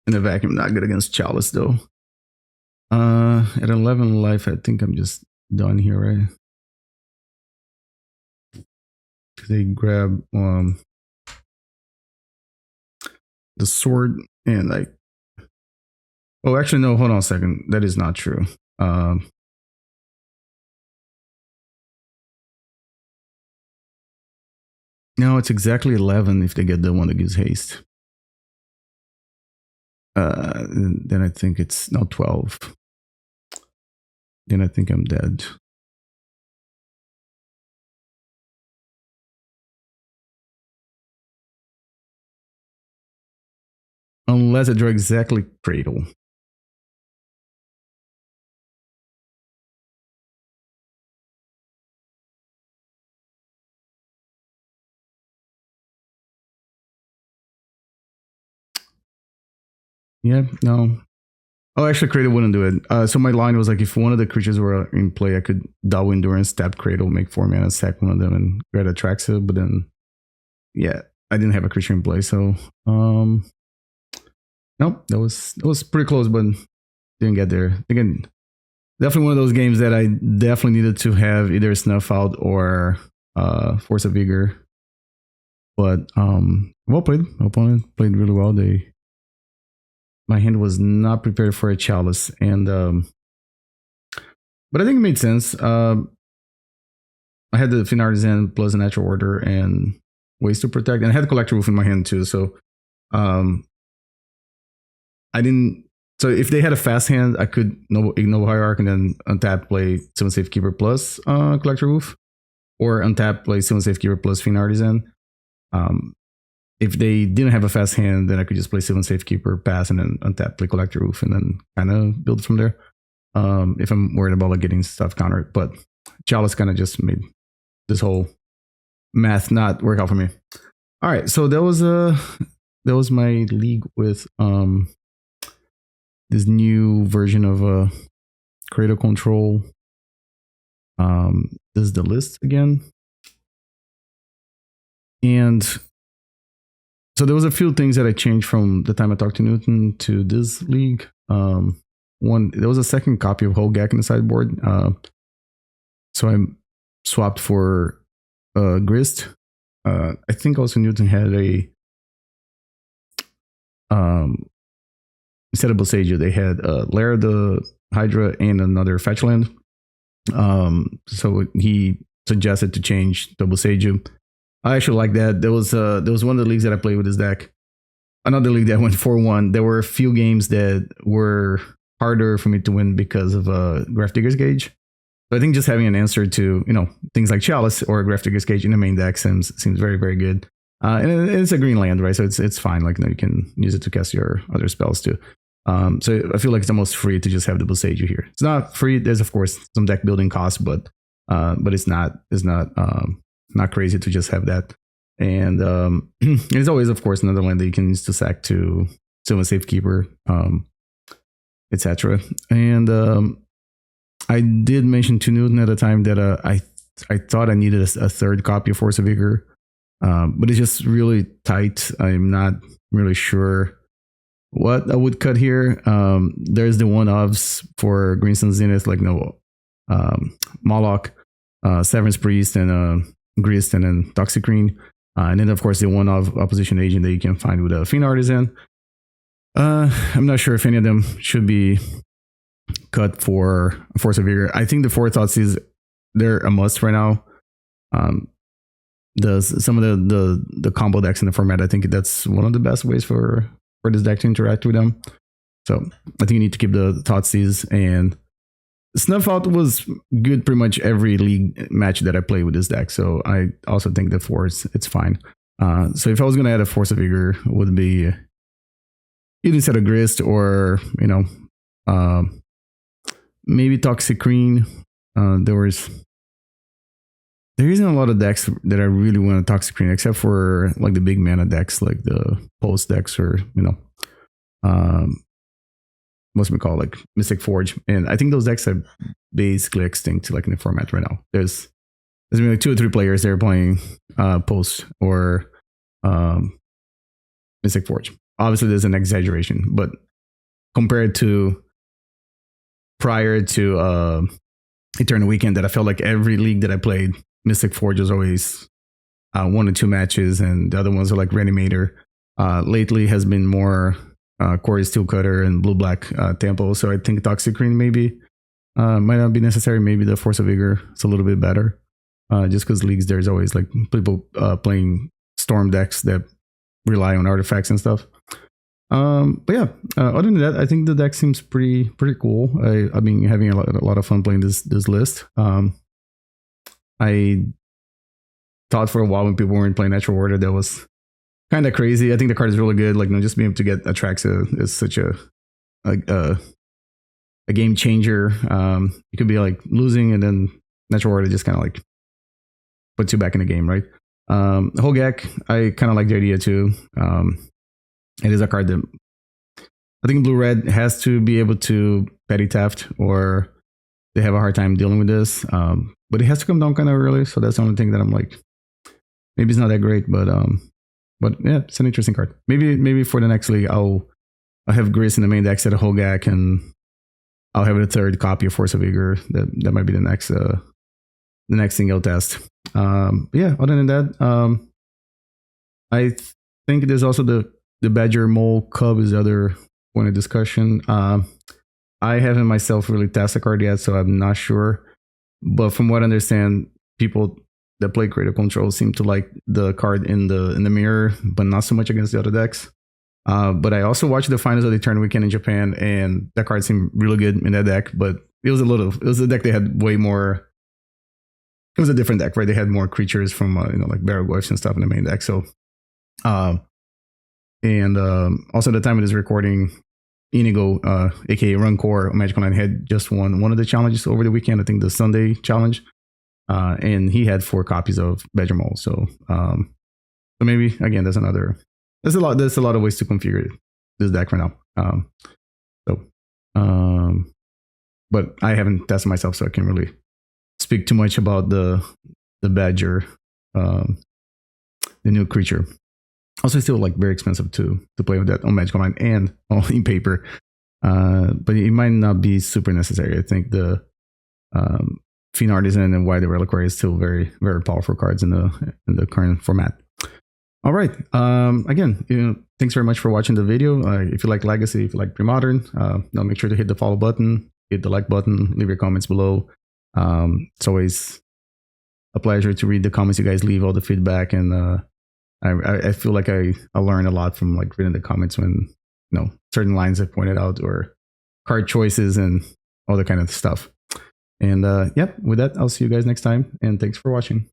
in a vacuum, not good against Chalice though. At 11 life, I think I'm just done here, right? They grab the sword and like, oh, actually no, hold on a second. That is not true. No, it's exactly 11 if they get the one that gives haste. Then I think it's now 12. Then I think I'm dead. Unless I draw exactly Cradle. Yeah, no. Oh, actually, Cradle wouldn't do it. So my line was like, if one of the creatures were in play, I could double Endurance, tap Cradle, make 4 mana, sack one of them, and grab Atraxa. But then, yeah, I didn't have a creature in play, so nope, that was pretty close, but didn't get there. Again, definitely one of those games that I definitely needed to have either Snuff Out or Force of Vigor. But well played. My opponent played really well. My hand was not prepared for a Chalice, and but I think it made sense. I had the Fiend Artisan plus a Natural Order and ways to protect, and I had the Collector Ouphe in my hand too. So I didn't. So if they had a fast hand, I could Ignoble Hierarch and then untap play Sylvan Safekeeper plus Collector Ouphe, or untap play Sylvan Safekeeper plus Fiend Artisan. If they didn't have a fast hand, then I could just play Sylvan Safekeeper, pass, and then untap play Collector Ouphe, and then kind of build from there. If I'm worried about like getting stuff countered, but Chalice kind of just made this whole math not work out for me. All right, so that was my league with this new version of Cradle Control. This is the list again. And so there was a few things that I changed from the time I talked to Newton to this league. One, there was a second copy of Hogaak in the sideboard. So I swapped for Grist. I think also Newton had a instead of Boseiju, they had Lair the Hydra and another fetch land. So he suggested to change to Boseiju. I actually like that. There was one of the leagues that I played with this deck. Another league that went 4-1. There were a few games that were harder for me to win because of Graph Digger's Cage. So I think just having an answer to, things like Chalice or Graph Digger's Cage in the main deck seems very, very good. And it's a green land, right? So it's fine. Like, you can use it to cast your other spells too. So I feel like it's almost free to just have the Boseiju here. It's not free. There's of course some deck building costs, but it's not crazy to just have that. And there's always, of course, another land that you can use to sack to Sylvan Safekeeper, etc. And I did mention to Newton at the time that I thought I needed a third copy of Force of Vigor, but it's just really tight. I'm not really sure what I would cut here. There's the one-offs for Grist and Zenith, like Mawloc, Severance Priest, and Grist, and then Toxicrene. And then, of course, the one-off opposition agent that you can find with a Fiend Artisan. I'm not sure if any of them should be cut for Force of Vigor. I think the Four Thoughts they're a must right now. Some of the combo decks in the format, I think that's one of the best ways for this deck to interact with them. So I think you need to keep the Thoughtseize, and Snuff Out was good pretty much every league match that I play with this deck. So I also think the Force, it's fine. So if I was going to add a Force of Vigor, it would be either instead of Grist or, maybe Toxicrene. There isn't a lot of decks that I really want to Toxicrene, except for like the big mana decks, like the Pulse decks, or what's it called, like Mystic Forge. And I think those decks are basically extinct, like in the format right now. There's been like 2 or 3 players that are playing Pulse or Mystic Forge. Obviously, there's an exaggeration, but compared to prior to Eternal Weekend, that I felt like every league that I played, Mystic Forge was always 1 or 2 matches, and the other ones are like Reanimator. Lately has been more Corey Steelcutter and Blue-Black Tempo. So I think Toxicrene maybe might not be necessary. Maybe the Force of Vigor is a little bit better. Just because leagues, there's always like people playing Storm decks that rely on artifacts and stuff. But yeah, other than that, I think the deck seems pretty cool. I've been having a lot of fun playing this list. I thought for a while when people weren't playing Natural Order, that was kind of crazy. I think the card is really good. Like, just being able to get Atraxa is such a game changer. You could be like losing, and then Natural Order just kind of like puts you back in the game, right? Hogaak, I kind of like the idea too. It is a card that I think Blue-Red has to be able to petty theft, or they have a hard time dealing with this. But it has to come down kind of early, so that's the only thing that I'm like, maybe it's not that great, but yeah, it's an interesting card. Maybe for the next league, I'll have Grist in the main deck instead of Hogaak, and I'll have a third copy of Force of Vigor. That might be the next thing I'll test. Yeah, other than that, I think there's also the Badger Mole Cub is the other point of discussion. I haven't myself really tested the card yet, so I'm not sure. But from what I understand, people that play Cradle Control seem to like the card in the mirror, but not so much against the other decks. But I also watched the finals of the tournament weekend in Japan, and that card seemed really good in that deck. But it was a deck that had way more. It was a different deck, right? They had more creatures from like Barrowglyphs and stuff in the main deck. So, also at the time of this recording, Inigo, aka Runcore, Magic Online, had just won one of the challenges over the weekend. I think the Sunday challenge, and he had 4 copies of Badger Mole. So maybe again, there's a lot of ways to configure this deck right now. But I haven't tested myself, so I can't really speak too much about the Badger, the new creature. Also, it's still like very expensive to play with that on Magic Online and in paper. But it might not be super necessary. I think the Fiend Artisan and Wight the Reliquary is still very, very powerful cards in the current format. All right. Again, thanks very much for watching the video. If you like Legacy, if you like Pre-Modern, now make sure to hit the follow button, hit the like button, leave your comments below. It's always a pleasure to read the comments you guys leave, all the feedback, and I feel like I learn a lot from like reading the comments when certain lines I pointed out or card choices and all that kind of stuff. And with that, I'll see you guys next time, and thanks for watching.